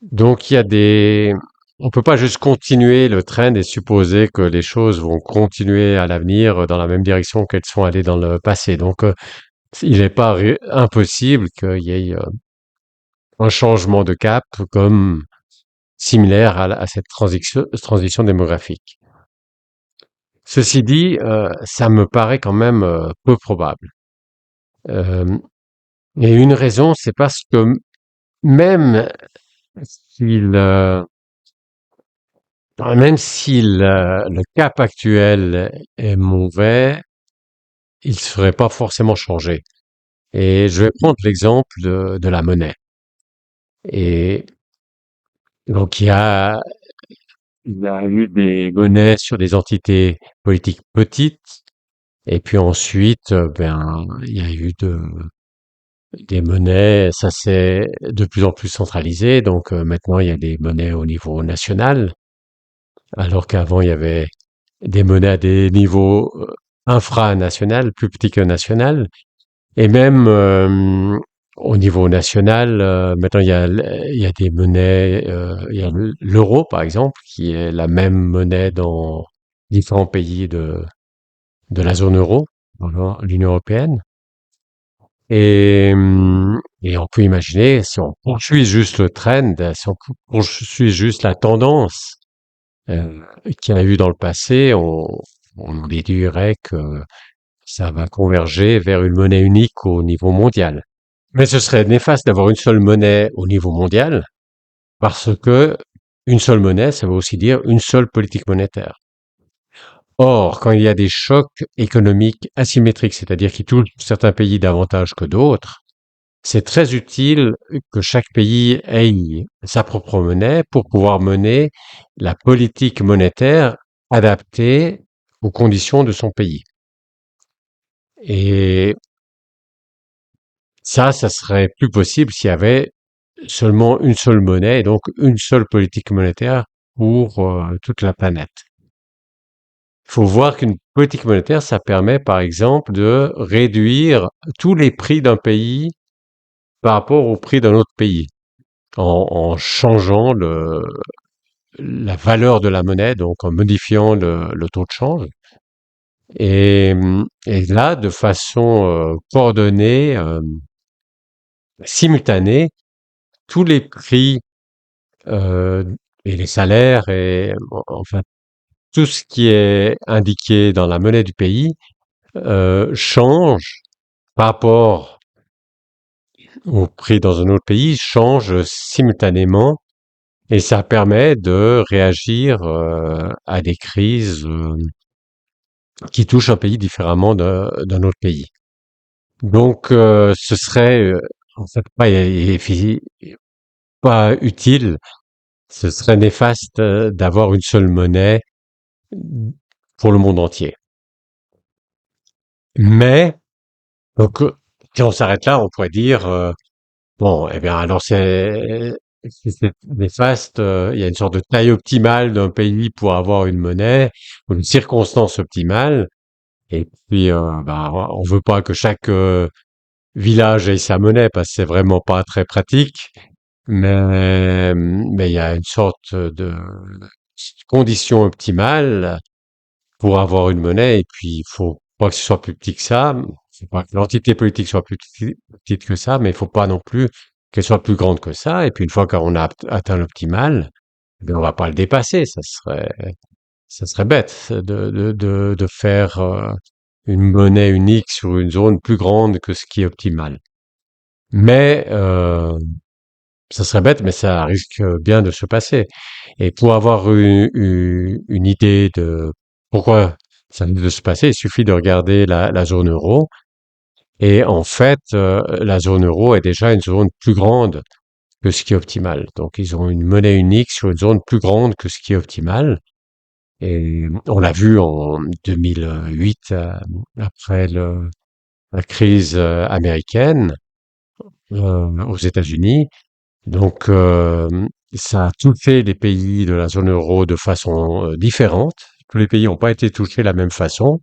Donc il y a on peut pas juste continuer le trend et supposer que les choses vont continuer à l'avenir dans la même direction qu'elles sont allées dans le passé. Donc il n'est pas impossible qu'il y ait un changement de cap comme similaire à cette transition démographique. Ceci dit, ça me paraît quand même peu probable. Euh, et une raison, c'est parce que même s'il, euh, même si le cap actuel est mauvais, il ne serait pas forcément changé. Et je vais prendre l'exemple de la monnaie. Et donc il y a eu des monnaies sur des entités politiques petites, et puis ensuite, ben, il y a eu des monnaies, ça c'est de plus en plus centralisé. Donc maintenant, il y a des monnaies au niveau national, alors qu'avant, il y avait des monnaies à des niveaux infranational, plus petits que national. Et même au niveau national, maintenant il y a des monnaies, il y a l'euro par exemple, qui est la même monnaie dans différents pays de la zone euro, dans l'Union européenne. Et on peut imaginer, si on poursuit juste le trend, si on poursuit juste la tendance euh, qu'il y a eu dans le passé, on déduirait que ça va converger vers une monnaie unique au niveau mondial. Mais ce serait néfaste d'avoir une seule monnaie au niveau mondial, parce que une seule monnaie, ça veut aussi dire une seule politique monétaire. Or, quand il y a des chocs économiques asymétriques, c'est-à-dire qui touchent certains pays davantage que d'autres, c'est très utile que chaque pays ait sa propre monnaie pour pouvoir mener la politique monétaire adaptée aux conditions de son pays. Et ça serait plus possible s'il y avait seulement une seule monnaie et donc une seule politique monétaire pour toute la planète. Il faut voir qu'une politique monétaire, ça permet par exemple de réduire tous les prix d'un pays par rapport au prix d'un autre pays en changeant la valeur de la monnaie, donc en modifiant le taux de change. Et, et là, de façon coordonnée, simultanée, tous les prix euh, et les salaires et enfin tout ce qui est indiqué dans la monnaie du pays change par rapport au prix dans un autre pays, change simultanément et ça permet de réagir à des crises qui touchent un pays différemment d'un autre pays. Donc ce serait en fait pas utile, ce serait néfaste d'avoir une seule monnaie pour le monde entier. Mais donc, si on s'arrête là, on pourrait dire, bon, eh bien, alors c'est néfaste. Il y a une sorte de taille optimale d'un pays pour avoir une monnaie, ou une circonstance optimale. Et puis, ben, on veut pas que chaque village ait sa monnaie parce que c'est vraiment pas très pratique. Mais il y a une sorte de condition optimale pour avoir une monnaie. Et puis, il faut pas que ce soit plus petit que ça. Faut pas que l'entité politique soit plus petite que ça, mais il faut pas non plus qu'elle soit plus grande que ça. Et puis, une fois qu'on a atteint l'optimal, ben, on va pas le dépasser. Ça serait bête de faire une monnaie unique sur une zone plus grande que ce qui est optimal. Mais ça serait bête, mais ça risque bien de se passer. Et pour avoir une idée de pourquoi ça risque de se passer, il suffit de regarder la zone euro. Et en fait, la zone euro est déjà une zone plus grande que ce qui est optimal. Donc, ils ont une monnaie unique sur une zone plus grande que ce qui est optimal. Et on l'a vu en 2008, après la crise américaine aux États-Unis. Donc, ça a touché les pays de la zone euro de façon différente. Tous les pays n'ont pas été touchés de la même façon.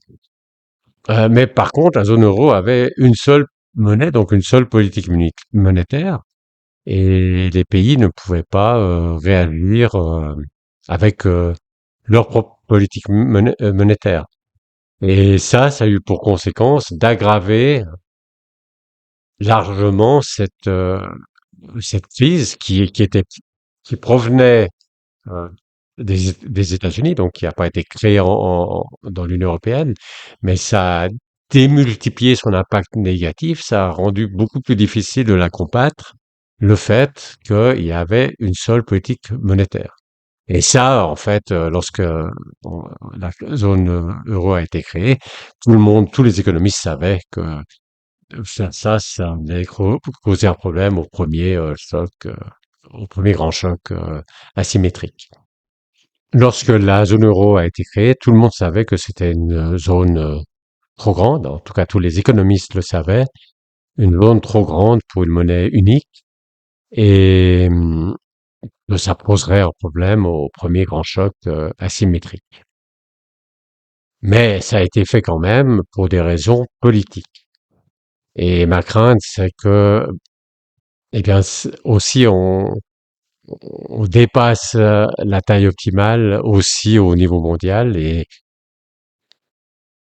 Mais par contre, la zone euro avait une seule monnaie, donc une seule politique monétaire, et les pays ne pouvaient pas réagir avec leur propre politique monétaire. Et ça a eu pour conséquence d'aggraver largement cette crise qui provenait euh, des États-Unis, donc qui n'a pas été créée dans l'Union européenne, mais ça a démultiplié son impact négatif, ça a rendu beaucoup plus difficile de la combattre, le fait qu'il y avait une seule politique monétaire. Et ça, en fait, lorsque la zone euro a été créée, tout le monde, tous les économistes savaient que faire ça, ça allait causer un problème au premier choc, au premier grand choc asymétrique. Lorsque la zone euro a été créée, tout le monde savait que c'était une zone trop grande. En tout cas, tous les économistes le savaient une zone trop grande pour une monnaie unique et ça poserait un problème au premier grand choc asymétrique. Mais ça a été fait quand même pour des raisons politiques. Et ma crainte, c'est que, eh bien, aussi on dépasse la taille optimale aussi au niveau mondial et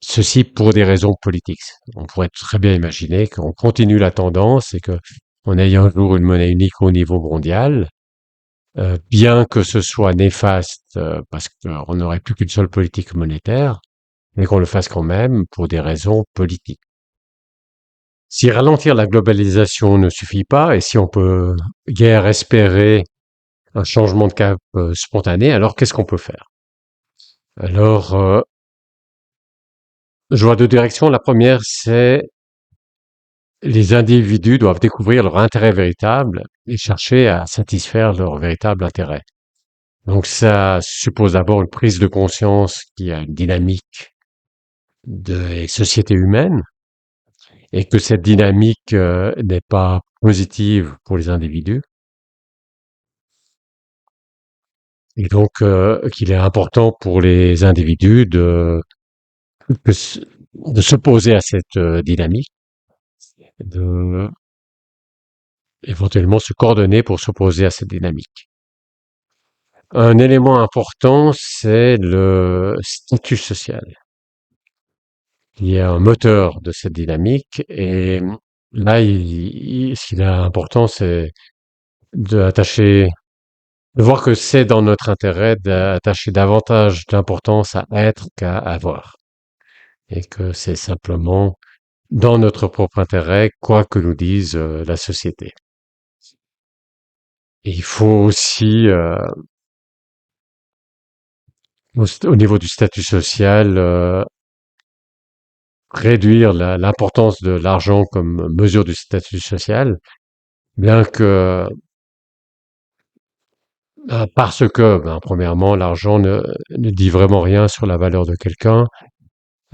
ceci pour des raisons politiques. On pourrait très bien imaginer qu'on continue la tendance et que on ait un jour une monnaie unique au niveau mondial, bien que ce soit néfaste parce qu'on n'aurait plus qu'une seule politique monétaire, mais qu'on le fasse quand même pour des raisons politiques. Si ralentir la globalisation ne suffit pas et si on peut guère espérer un changement de cap spontané, alors qu'est-ce qu'on peut faire? Alors, je vois deux directions. La première, c'est les individus doivent découvrir leur intérêt véritable et chercher à satisfaire leur véritable intérêt. Donc ça suppose d'abord une prise de conscience qui a une dynamique des sociétés humaines et que cette dynamique n'est pas positive pour les individus et donc qu'il est important pour les individus de, de s'opposer à cette dynamique, de éventuellement se coordonner pour s'opposer à cette dynamique. Un élément important, c'est le statut social. Il y a un moteur de cette dynamique et là, ce qui est important, c'est d'attacher, de voir que c'est dans notre intérêt d'attacher davantage d'importance à être qu'à avoir et que c'est simplement dans notre propre intérêt, quoi que nous dise la société. Et il faut aussi, au niveau du statut social, réduire l'importance de l'argent comme mesure du statut social, bien que parce que, premièrement, l'argent ne dit vraiment rien sur la valeur de quelqu'un.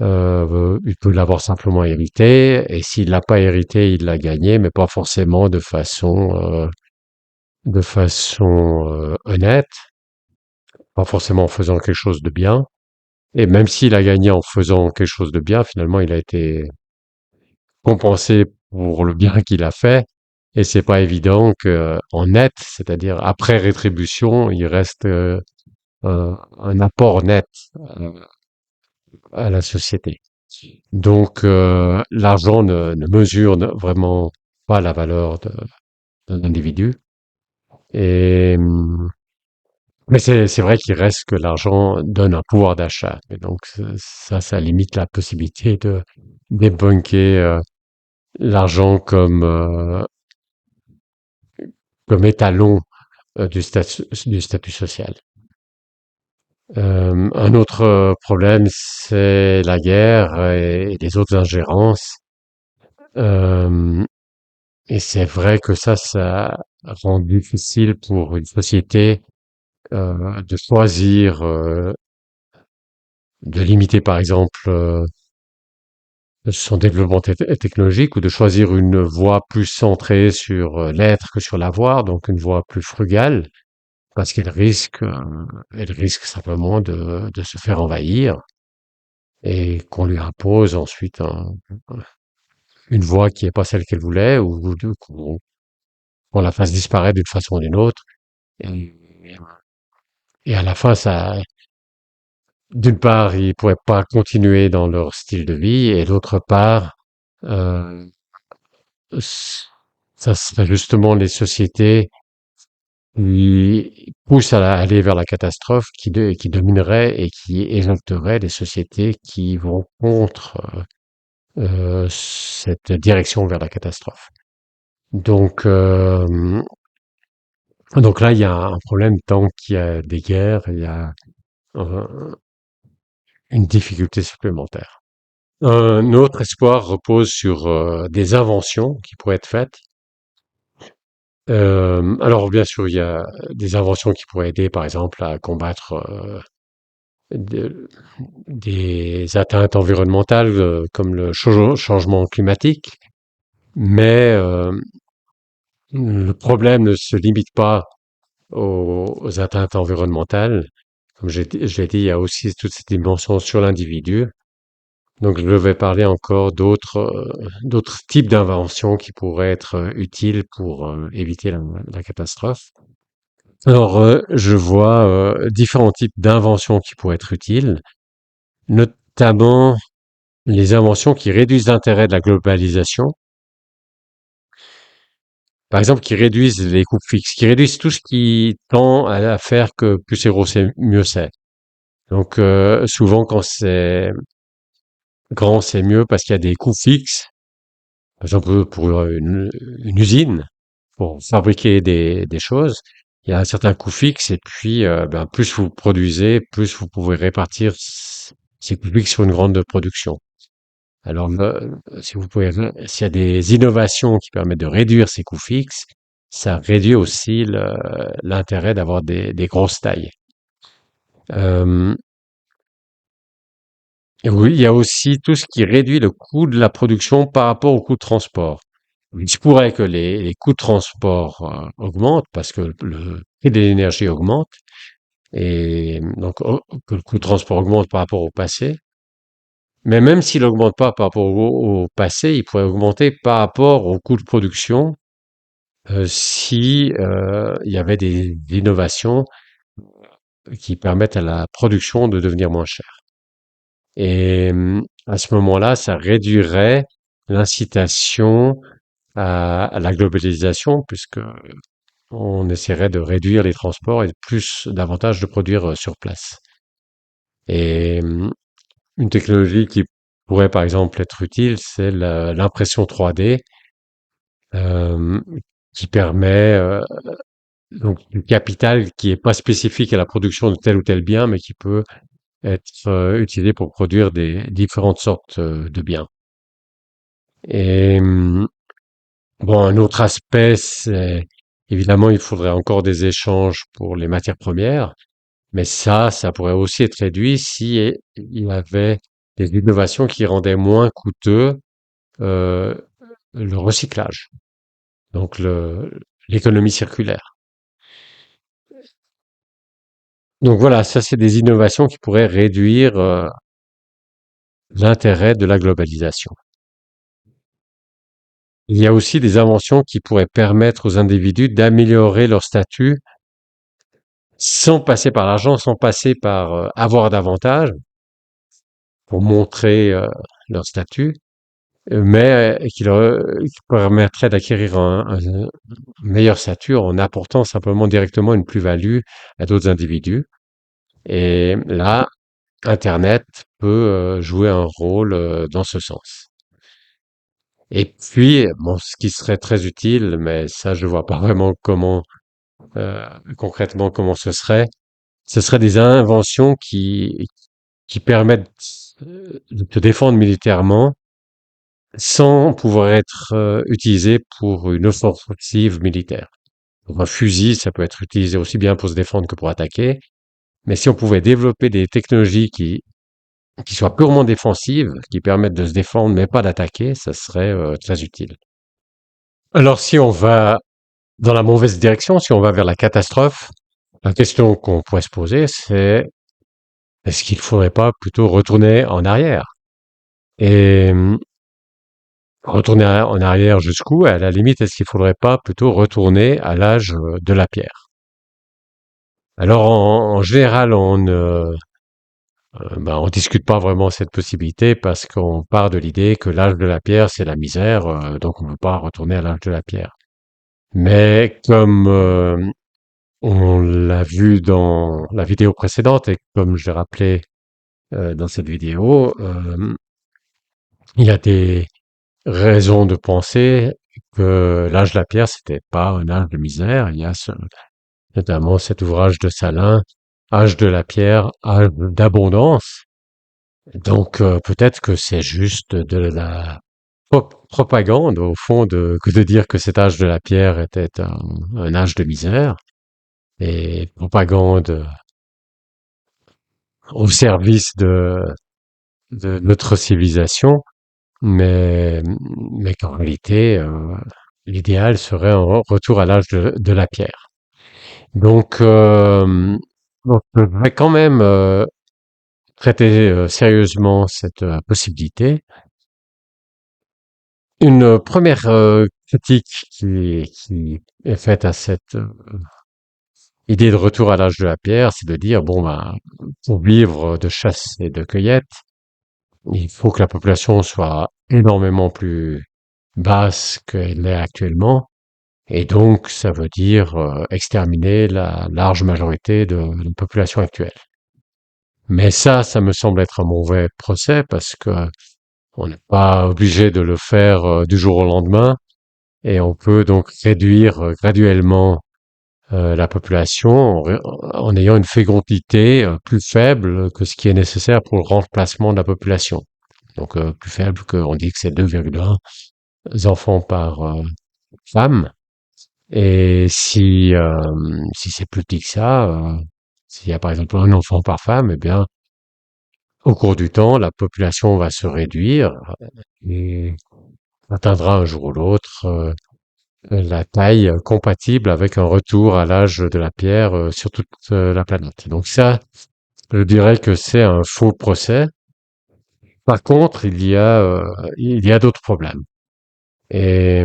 Il peut l'avoir simplement hérité, et s'il l'a pas hérité, il l'a gagné, mais pas forcément de façon honnête, pas forcément en faisant quelque chose de bien. Et même s'il a gagné en faisant quelque chose de bien, finalement, il a été compensé pour le bien qu'il a fait. Et c'est pas évident que en net, c'est-à-dire après rétribution, il reste un apport net euh, à la société. Donc l'argent ne mesure vraiment pas la valeur d'un individu. Et mais c'est vrai qu'il reste que l'argent donne un pouvoir d'achat. Et donc ça limite la possibilité de débunker l'argent comme étalon du statut social. Un autre problème, c'est la guerre et les autres ingérences. Euh, et c'est vrai que ça rend difficile pour une société de choisir, de limiter par exemple son développement technologique ou de choisir une voie plus centrée sur l'être que sur l'avoir, donc une voie plus frugale, parce elle risque simplement de se faire envahir et qu'on lui impose ensuite une voie qui n'est pas celle qu'elle voulait ou qu'on la fasse disparaître d'une façon ou d'une autre. Et, et à la fin, ça, d'une part, ils pourraient pas continuer dans leur style de vie et d'autre part, euh, ça serait justement les sociétés qui poussent à aller vers la catastrophe qui domineraient et qui éjecteraient les sociétés qui vont contre cette direction vers la catastrophe. Donc, donc là, il y a un problème tant qu'il y a des guerres, il y a euh, une difficulté supplémentaire. Un autre espoir repose sur des inventions qui pourraient être faites. Alors bien sûr, il y a des inventions qui pourraient aider, par exemple, à combattre de- des atteintes environnementales comme le changement climatique. Mais le problème ne se limite pas aux atteintes environnementales. Comme j'ai dit, il y a aussi toute cette dimension sur l'individu. Donc, je vais parler encore d'autres types d'inventions qui pourraient être utiles pour éviter la catastrophe. Alors, je vois différents types d'inventions qui pourraient être utiles, notamment les inventions qui réduisent l'intérêt de la globalisation. Par exemple, qui réduisent les coûts fixes, qui réduisent tout ce qui tend à faire que plus c'est gros, c'est mieux c'est. Donc, souvent, quand c'est grand, c'est mieux parce qu'il y a des coûts fixes. Par exemple, pour une usine, pour fabriquer des choses, il y a un certain coût fixe et puis, ben, plus vous produisez, plus vous pouvez répartir ces coûts fixes sur une grande production. Alors, si vous pouvez, s'il y a des innovations qui permettent de réduire ces coûts fixes, ça réduit aussi l'intérêt d'avoir des grosses tailles. Euh, et oui, il y a aussi tout ce qui réduit le coût de la production par rapport au coût de transport. Il se pourrait que les coûts de transport augmentent parce que le prix de l'énergie augmente et donc que le coût de transport augmente par rapport au passé. Mais même s'il augmente pas par rapport au passé, il pourrait augmenter par rapport au coût de production si il y avait des innovations qui permettent à la production de devenir moins chère. Et à ce moment-là, ça réduirait l'incitation à la globalisation, puisque on essaierait de réduire les transports et davantage de produire sur place. Et une technologie qui pourrait par exemple être utile, c'est l'impression 3D, euh, qui permet donc du capital qui est pas spécifique à la production de tel ou tel bien, mais qui peut être utilisé pour produire des différentes sortes de biens. Et bon, un autre aspect, c'est évidemment, il faudrait encore des échanges pour les matières premières, mais ça pourrait aussi être réduit si il y avait des innovations qui rendaient moins coûteux euh, le recyclage, donc l'économie circulaire. Donc voilà, ça c'est des innovations qui pourraient réduire l'intérêt de la globalisation. Il y a aussi des inventions qui pourraient permettre aux individus d'améliorer leur statut sans passer par l'argent, sans passer par avoir davantage pour montrer leur statut, mais qui permettrait d'acquérir un meilleur statut en apportant simplement directement une plus-value à d'autres individus. Et là, Internet peut jouer un rôle dans ce sens. Et puis, bon, ce qui serait très utile, mais ça, je vois pas vraiment comment euh, concrètement comment ce serait des inventions qui permettent de te défendre militairement sans pouvoir être utilisées pour une offensive militaire. Donc, un fusil, ça peut être utilisé aussi bien pour se défendre que pour attaquer. Mais si on pouvait développer des technologies qui soient purement défensives, qui permettent de se défendre mais pas d'attaquer, ça serait très utile. Alors si on va dans la mauvaise direction, si on va vers la catastrophe, la question qu'on pourrait se poser, c'est est-ce qu'il faudrait pas plutôt retourner en arrière? Et retourner en arrière jusqu'où? À la limite, est-ce qu'il faudrait pas plutôt retourner à l'âge de la pierre? Alors en général, on discute pas vraiment cette possibilité parce qu'on part de l'idée que l'âge de la pierre c'est la misère, donc on ne peut pas retourner à l'âge de la pierre. Mais comme on l'a vu dans la vidéo précédente et comme je l'ai rappelé dans cette vidéo, il y a des raisons de penser que l'âge de la pierre, c'était pas un âge de misère. Il y a notamment cet ouvrage de Salin, Âge de la pierre, âge d'abondance. Donc peut-être que c'est juste de la propagande au fond que de dire que cet âge de la pierre était un âge de misère et propagande au service de notre civilisation. mais, mais qu'en réalité, l'idéal serait un retour à l'âge de la pierre. Donc, je devrais quand même traiter sérieusement cette possibilité. Une première critique qui est faite à cette idée de retour à l'âge de la pierre, c'est de dire, bon, bah, pour vivre de chasse et de cueillette, il faut que la population soit énormément plus basse qu'elle l'est actuellement. Et donc, ça veut dire exterminer la large majorité de la population actuelle. Mais ça me semble être un mauvais procès parce que on n'est pas obligé de le faire du jour au lendemain et on peut donc réduire graduellement la population en ayant une fécondité plus faible que ce qui est nécessaire pour le remplacement de la population. Donc plus faible que, on dit que c'est 2,1 enfants par femme. Et si c'est plus petit que ça, s'il y a par exemple un enfant par femme, eh bien, au cours du temps, la population va se réduire et atteindra un jour ou l'autre la taille compatible avec un retour à l'âge de la pierre sur toute la planète. Donc ça, je dirais que c'est un faux procès. Par contre, il y a d'autres problèmes. Et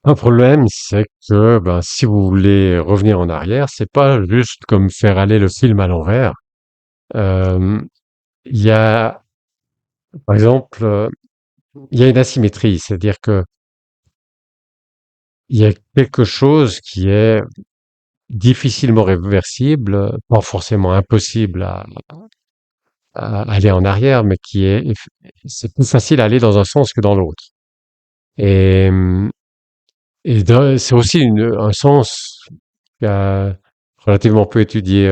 un problème, c'est que ben, si vous voulez revenir en arrière, c'est pas juste comme faire aller le film à l'envers. Euh, il y a, par exemple, il y a une asymétrie, c'est-à-dire que il y a quelque chose qui est difficilement réversible, pas forcément impossible à aller en arrière, mais c'est plus facile à aller dans un sens que dans l'autre. Et, c'est aussi un sens qu'a relativement peu étudié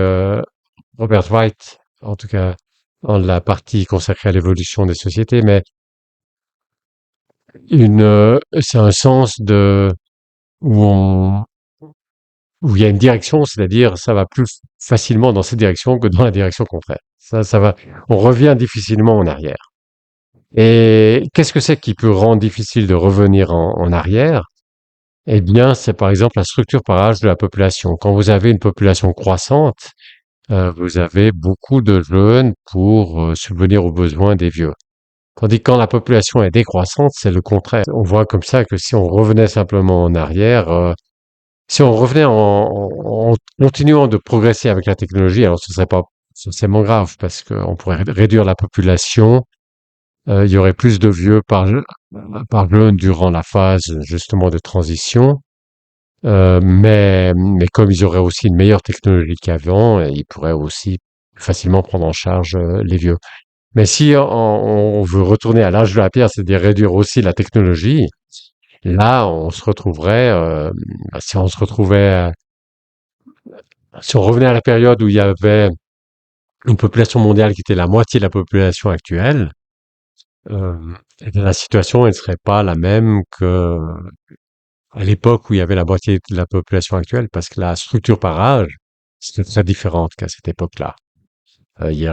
Robert White, en tout cas dans la partie consacrée à l'évolution des sociétés, mais c'est un sens où on, où il y a une direction, c'est-à-dire ça va plus facilement dans cette direction que dans la direction contraire. On revient difficilement en arrière. Et qu'est-ce que c'est qui peut rendre difficile de revenir en arrière? Eh bien, c'est par exemple la structure par âge de la population. Quand vous avez une population croissante, vous avez beaucoup de jeunes pour subvenir aux besoins des vieux. Tandis que quand la population est décroissante, c'est le contraire. On voit comme ça que si on revenait simplement en arrière, si on revenait en continuant de progresser avec la technologie, alors ce serait pas forcément grave parce qu'on pourrait réduire la population. Il y aurait plus de vieux par jeune durant la phase justement de transition. Mais comme ils auraient aussi une meilleure technologie qu'avant, ils pourraient aussi facilement prendre en charge les vieux. Mais si on veut retourner à l'âge de la pierre, c'est-à-dire réduire aussi la technologie, là, si on se retrouvait, si on revenait à la période où il y avait une population mondiale qui était la moitié de la population actuelle, eh bien, la situation ne serait pas la même que à l'époque où il y avait la moitié de la population actuelle, parce que la structure par âge, c'était très différente qu'à cette époque-là. Il y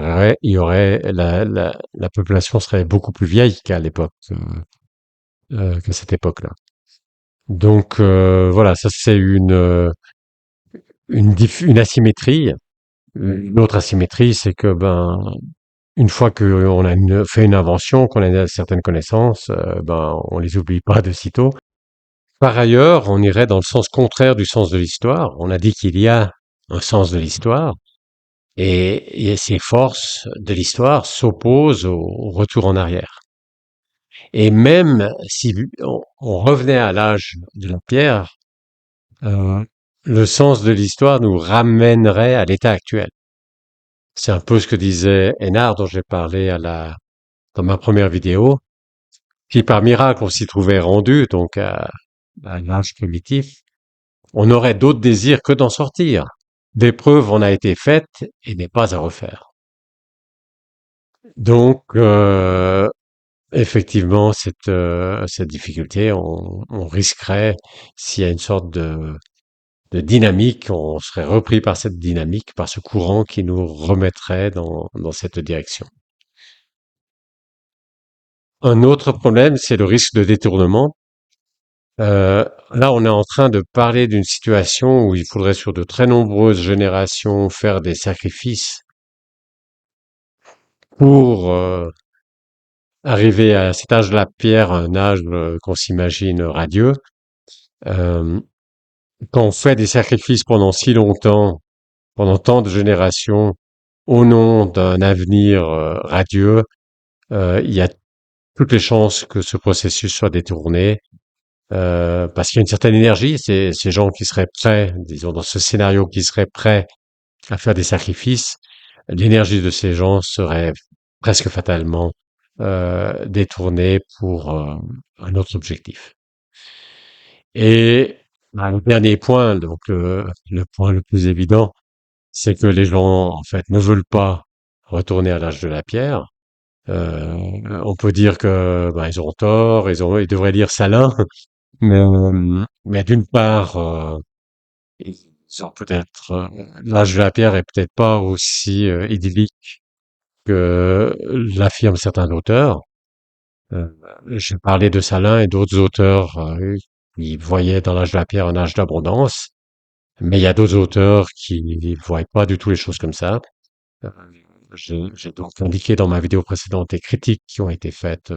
aurait la population serait beaucoup plus vieille qu'à l'époque, qu'à cette époque-là. Donc voilà, ça c'est une asymétrie. Une autre asymétrie, c'est que ben une fois qu'on a fait une invention, qu'on a certaines connaissances, ben on les oublie pas de sitôt. Par ailleurs, on irait dans le sens contraire du sens de l'histoire. On a dit qu'il y a un sens de l'histoire, et ces forces de l'histoire s'opposent au retour en arrière. Et même si on revenait à l'âge de la pierre, euh, le sens de l'histoire nous ramènerait à l'état actuel. C'est un peu ce que disait Hénard, dont j'ai parlé dans ma première vidéo, qui par miracle on s'y trouvait rendu, donc à l'âge primitif. On n'aurait d'autre désir que d'en sortir. L'épreuve en a été faite et n'est pas à refaire. Donc, effectivement, cette difficulté, on risquerait, s'il y a une sorte de dynamique, on serait repris par cette dynamique, par ce courant qui nous remettrait dans cette direction. Un autre problème, c'est le risque de détournement. Là, on est en train de parler d'une situation où il faudrait sur de très nombreuses générations faire des sacrifices pour arriver à cet âge de la pierre, un âge qu'on s'imagine radieux. Euh, Quand on fait des sacrifices pendant si longtemps, pendant tant de générations, au nom d'un avenir radieux, il y a toutes les chances que ce processus soit détourné, parce qu'il y a une certaine énergie. Ces gens qui seraient prêts, disons dans ce scénario, qui seraient prêts à faire des sacrifices, l'énergie de ces gens serait presque fatalement détournée pour un autre objectif. Et le dernier point, donc le point le plus évident, c'est que les gens en fait ne veulent pas retourner à l'âge de la pierre. Euh, on peut dire que ils ont tort, ils devraient lire Salin, mais d'une part, ils ont peut-être l'âge de la pierre est peut-être pas aussi idyllique que l'affirment certains auteurs. Euh, j'ai parlé de Salin et d'autres auteurs qui voyaient dans l'âge de la pierre un âge d'abondance, mais il y a d'autres auteurs qui ne voient pas du tout les choses comme ça. Euh, j'ai donc indiqué dans ma vidéo précédente les critiques qui ont été faites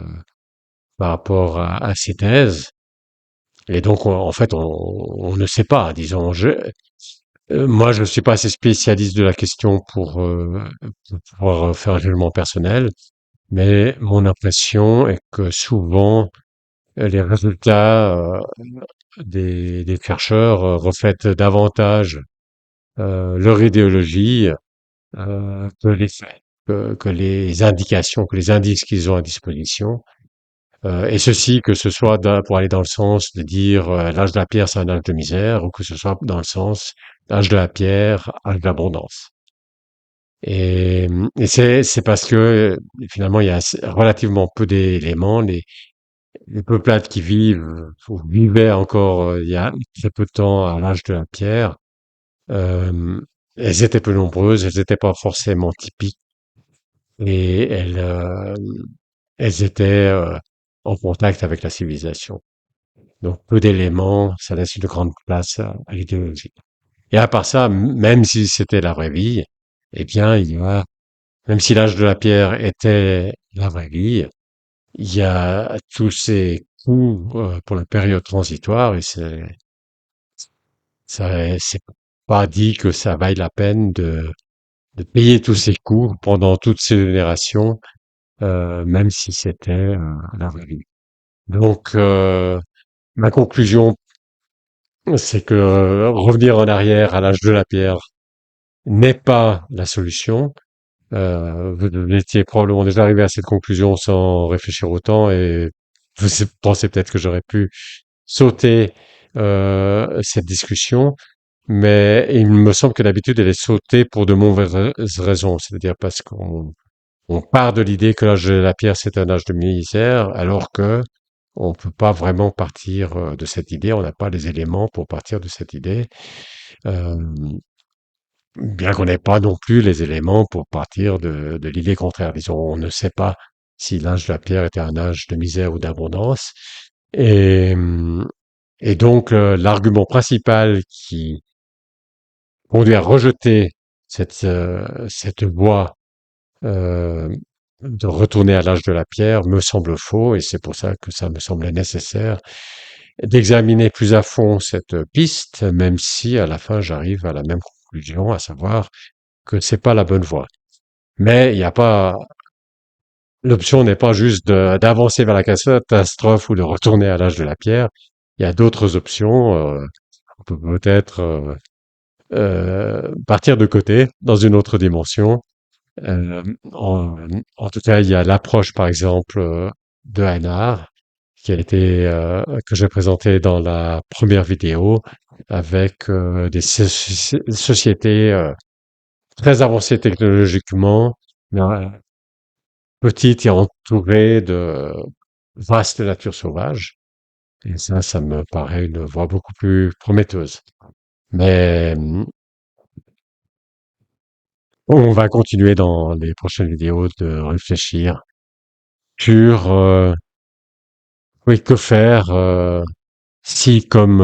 par rapport à ces thèses. Et donc, en fait, on ne sait pas, disons. Moi, je ne suis pas assez spécialiste de la question pour pouvoir faire un jugement personnel, mais mon impression est que souvent, les résultats des chercheurs reflètent davantage leur idéologie que les faits, que les indications, que les indices qu'ils ont à disposition. Et ceci, que ce soit pour aller dans le sens de dire l'âge de la pierre, c'est un âge de misère, ou que ce soit dans le sens âge de la pierre, âge d'abondance. Et c'est parce que finalement, il y a relativement peu d'éléments. Les peuplades qui vivent, ou vivaient encore il y a très peu de temps à l'âge de la pierre, euh, elles étaient peu nombreuses, elles n'étaient pas forcément typiques, et elles étaient en contact avec la civilisation. Donc peu d'éléments, ça laisse une grande place à l'idéologie. Et à part ça, même si c'était la vraie vie, eh bien, même si l'âge de la pierre était la vraie vie, il y a tous ces coûts pour la période transitoire et c'est pas dit que ça vaille la peine de payer tous ces coûts pendant toutes ces générations, même si c'était la vraie vie. Donc, ma conclusion, c'est que revenir en arrière à l'âge de la pierre n'est pas la solution. Vous étiez probablement déjà arrivé à cette conclusion sans réfléchir autant et vous pensez peut-être que j'aurais pu sauter cette discussion, mais il me semble que d'habitude elle est sautée pour de mauvaises raisons, c'est-à-dire parce qu'on part de l'idée que l'âge de la pierre c'est un âge de misère, alors que on peut pas vraiment partir de cette idée, on n'a pas les éléments pour partir de cette idée. Euh, Bien qu'on n'ait pas non plus les éléments pour partir de l'idée contraire. Disons, on ne sait pas si l'âge de la pierre était un âge de misère ou d'abondance. Et, et donc, l'argument principal qui conduit à rejeter cette voie euh, de retourner à l'âge de la pierre me semble faux, et c'est pour ça que ça me semblait nécessaire d'examiner plus à fond cette piste, même si à la fin j'arrive à la même conclusion, à savoir que c'est pas la bonne voie. Mais il n'y a pas, l'option n'est pas juste d'avancer vers la catastrophe ou de retourner à l'âge de la pierre. Il y a d'autres options. On peut peut-être partir de côté dans une autre dimension. Euh, en, en tout cas, il y a l'approche, par exemple, de Einar, qui a été que j'ai présenté dans la première vidéo, avec des sociétés très avancées technologiquement, mais petite et entourée de vaste nature sauvage. Et ça me paraît une voie beaucoup plus prometteuse. Mais on va continuer dans les prochaines vidéos de réfléchir sur oui, que faire si, comme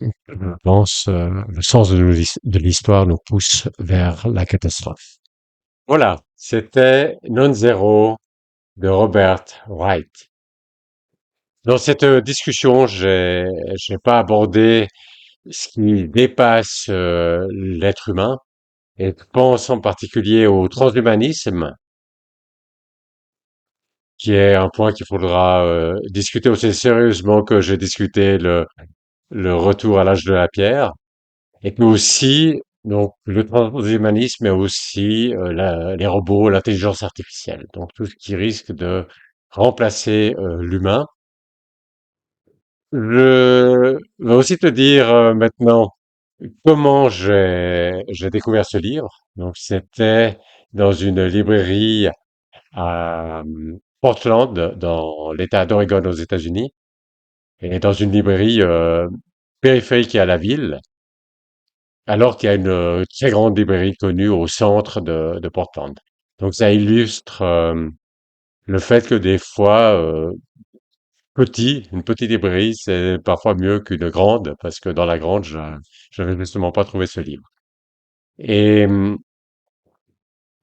je pense, le sens de l'histoire nous pousse vers la catastrophe. Voilà, c'était Non Zero de Robert Wright. Dans cette discussion, j'ai pas abordé ce qui dépasse l'être humain, et je pense en particulier au transhumanisme, qui est un point qu'il faudra discuter aussi sérieusement que j'ai discuté le retour à l'âge de la pierre, et puis aussi donc le transhumanisme, mais aussi les robots, l'intelligence artificielle, donc tout ce qui risque de remplacer l'humain. Je vais aussi te dire maintenant comment j'ai découvert ce livre. Donc c'était dans une librairie à Portland, dans l'État d'Oregon aux États-Unis, et dans une librairie périphérique à la ville, alors qu'il y a une très grande librairie connue au centre de Portland. Donc ça illustre le fait que des fois, une petite librairie, c'est parfois mieux qu'une grande, parce que dans la grande, je n'avais justement pas trouvé ce livre. Et,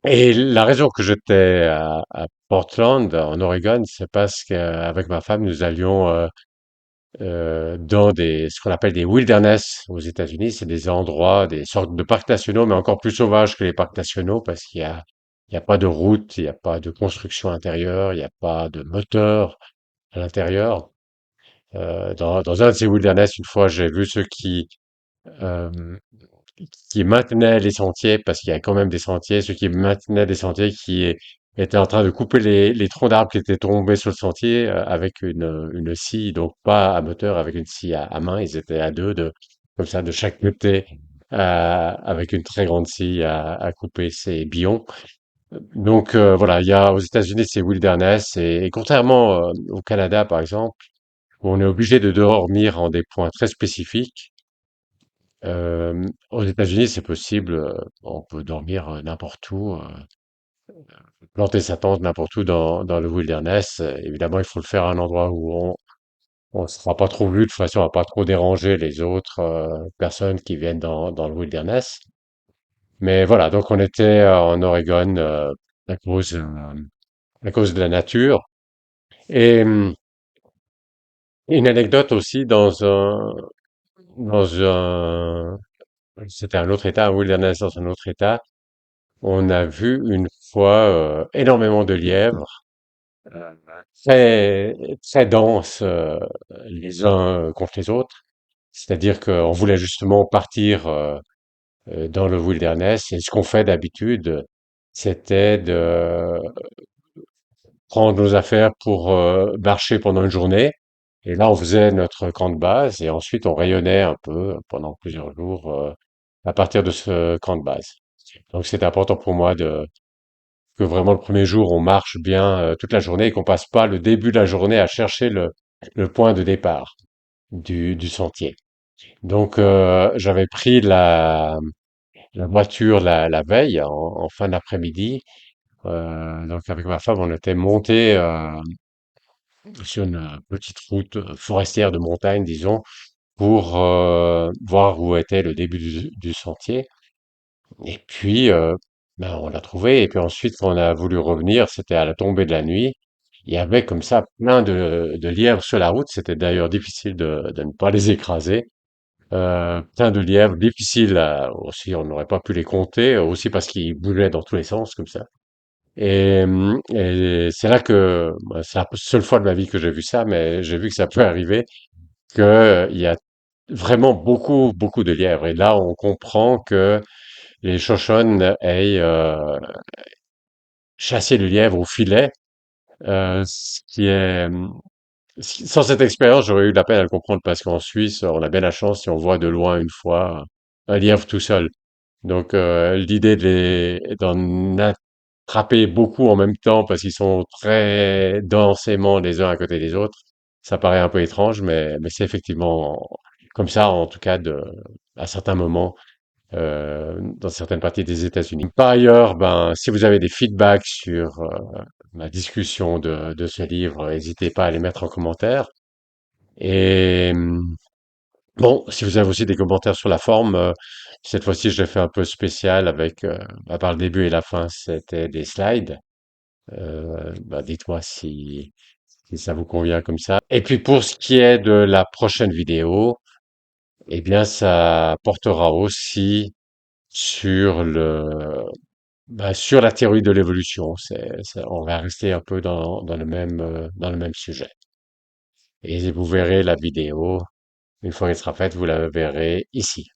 et la raison que j'étais à Portland, en Oregon, c'est parce qu'avec ma femme, nous allions dans ce qu'on appelle des wilderness aux États-Unis. C'est des endroits, des sortes de parcs nationaux, mais encore plus sauvages que les parcs nationaux, parce il y a pas de route, il n'y a pas de construction intérieure, il n'y a pas de moteur à l'intérieur. Dans un de ces wilderness, une fois, j'ai vu ceux euh, qui maintenaient les sentiers, parce qu'il y a quand même des sentiers, ceux qui maintenaient des sentiers étaient en train de couper les troncs d'arbres qui étaient tombés sur le sentier avec une scie, donc pas à moteur, avec une scie à main. Ils étaient à deux, comme ça, de chaque côté, avec une très grande scie à couper ces billons. Donc voilà, il y a aux États-Unis ces wilderness, et contrairement au Canada, par exemple, où on est obligé de dormir en des points très spécifiques. Aux États-Unis, c'est possible, on peut dormir n'importe où, planter sa tente n'importe où dans le wilderness. Évidemment, il faut le faire à un endroit où on sera pas trop vu, de toute façon, on va pas trop déranger les autres personnes qui viennent dans le wilderness. Mais voilà, donc on était en Oregon à cause, euh, à cause de la nature. Et une anecdote aussi dans un, c'était un autre État, un wilderness dans un autre État. On a vu une fois énormément de lièvres, euh, très très denses les uns contre les autres. C'est-à-dire qu'on voulait justement partir dans le wilderness, et ce qu'on fait d'habitude, c'était de prendre nos affaires pour marcher pendant une journée. Et là, on faisait notre camp de base, et ensuite on rayonnait un peu pendant plusieurs jours à partir de ce camp de base. Donc c'est important pour moi que vraiment le premier jour on marche bien toute la journée, et qu'on passe pas le début de la journée à chercher le point de départ du sentier. Donc j'avais pris la voiture la veille en fin d'après-midi. Donc avec ma femme, on était monté sur une petite route forestière de montagne, disons, pour voir où était le début du sentier. Et puis, ben, on l'a trouvé. Et puis ensuite, quand on a voulu revenir, c'était à la tombée de la nuit. Il y avait comme ça plein de lièvres sur la route. C'était d'ailleurs difficile de ne pas les écraser. Plein de lièvres, difficile aussi, on n'aurait pas pu les compter, aussi parce qu'ils bougeaient dans tous les sens comme ça. Et c'est là que, bah, c'est la seule fois de ma vie que j'ai vu ça, mais j'ai vu que ça peut arriver, que il y a vraiment beaucoup, beaucoup de lièvres. Et là, on comprend que les Shoshones aient chassé le lièvre au filet, ce qui est sans cette expérience, j'aurais eu de la peine à le comprendre, parce qu'en Suisse, on a bien la chance si on voit de loin une fois un lièvre tout seul. Donc l'idée d'en attraper beaucoup en même temps parce qu'ils sont très densément les uns à côté des autres, ça paraît un peu étrange, mais c'est effectivement comme ça, en tout cas à certains moments, dans certaines parties des États-Unis. Par ailleurs, ben, si vous avez des feedbacks sur la discussion de ce livre, n'hésitez pas à les mettre en commentaire. Et bon, si vous avez aussi des commentaires sur la forme, cette fois-ci, je l'ai fait un peu spécial avec, à part le début et la fin, c'était des slides. Bah, dites-moi si ça vous convient comme ça. Et puis pour ce qui est de la prochaine vidéo, eh bien, ça portera aussi sur sur la théorie de l'évolution. On va rester un peu dans le même sujet. Et vous verrez la vidéo, une fois qu'elle sera faite, vous la verrez ici.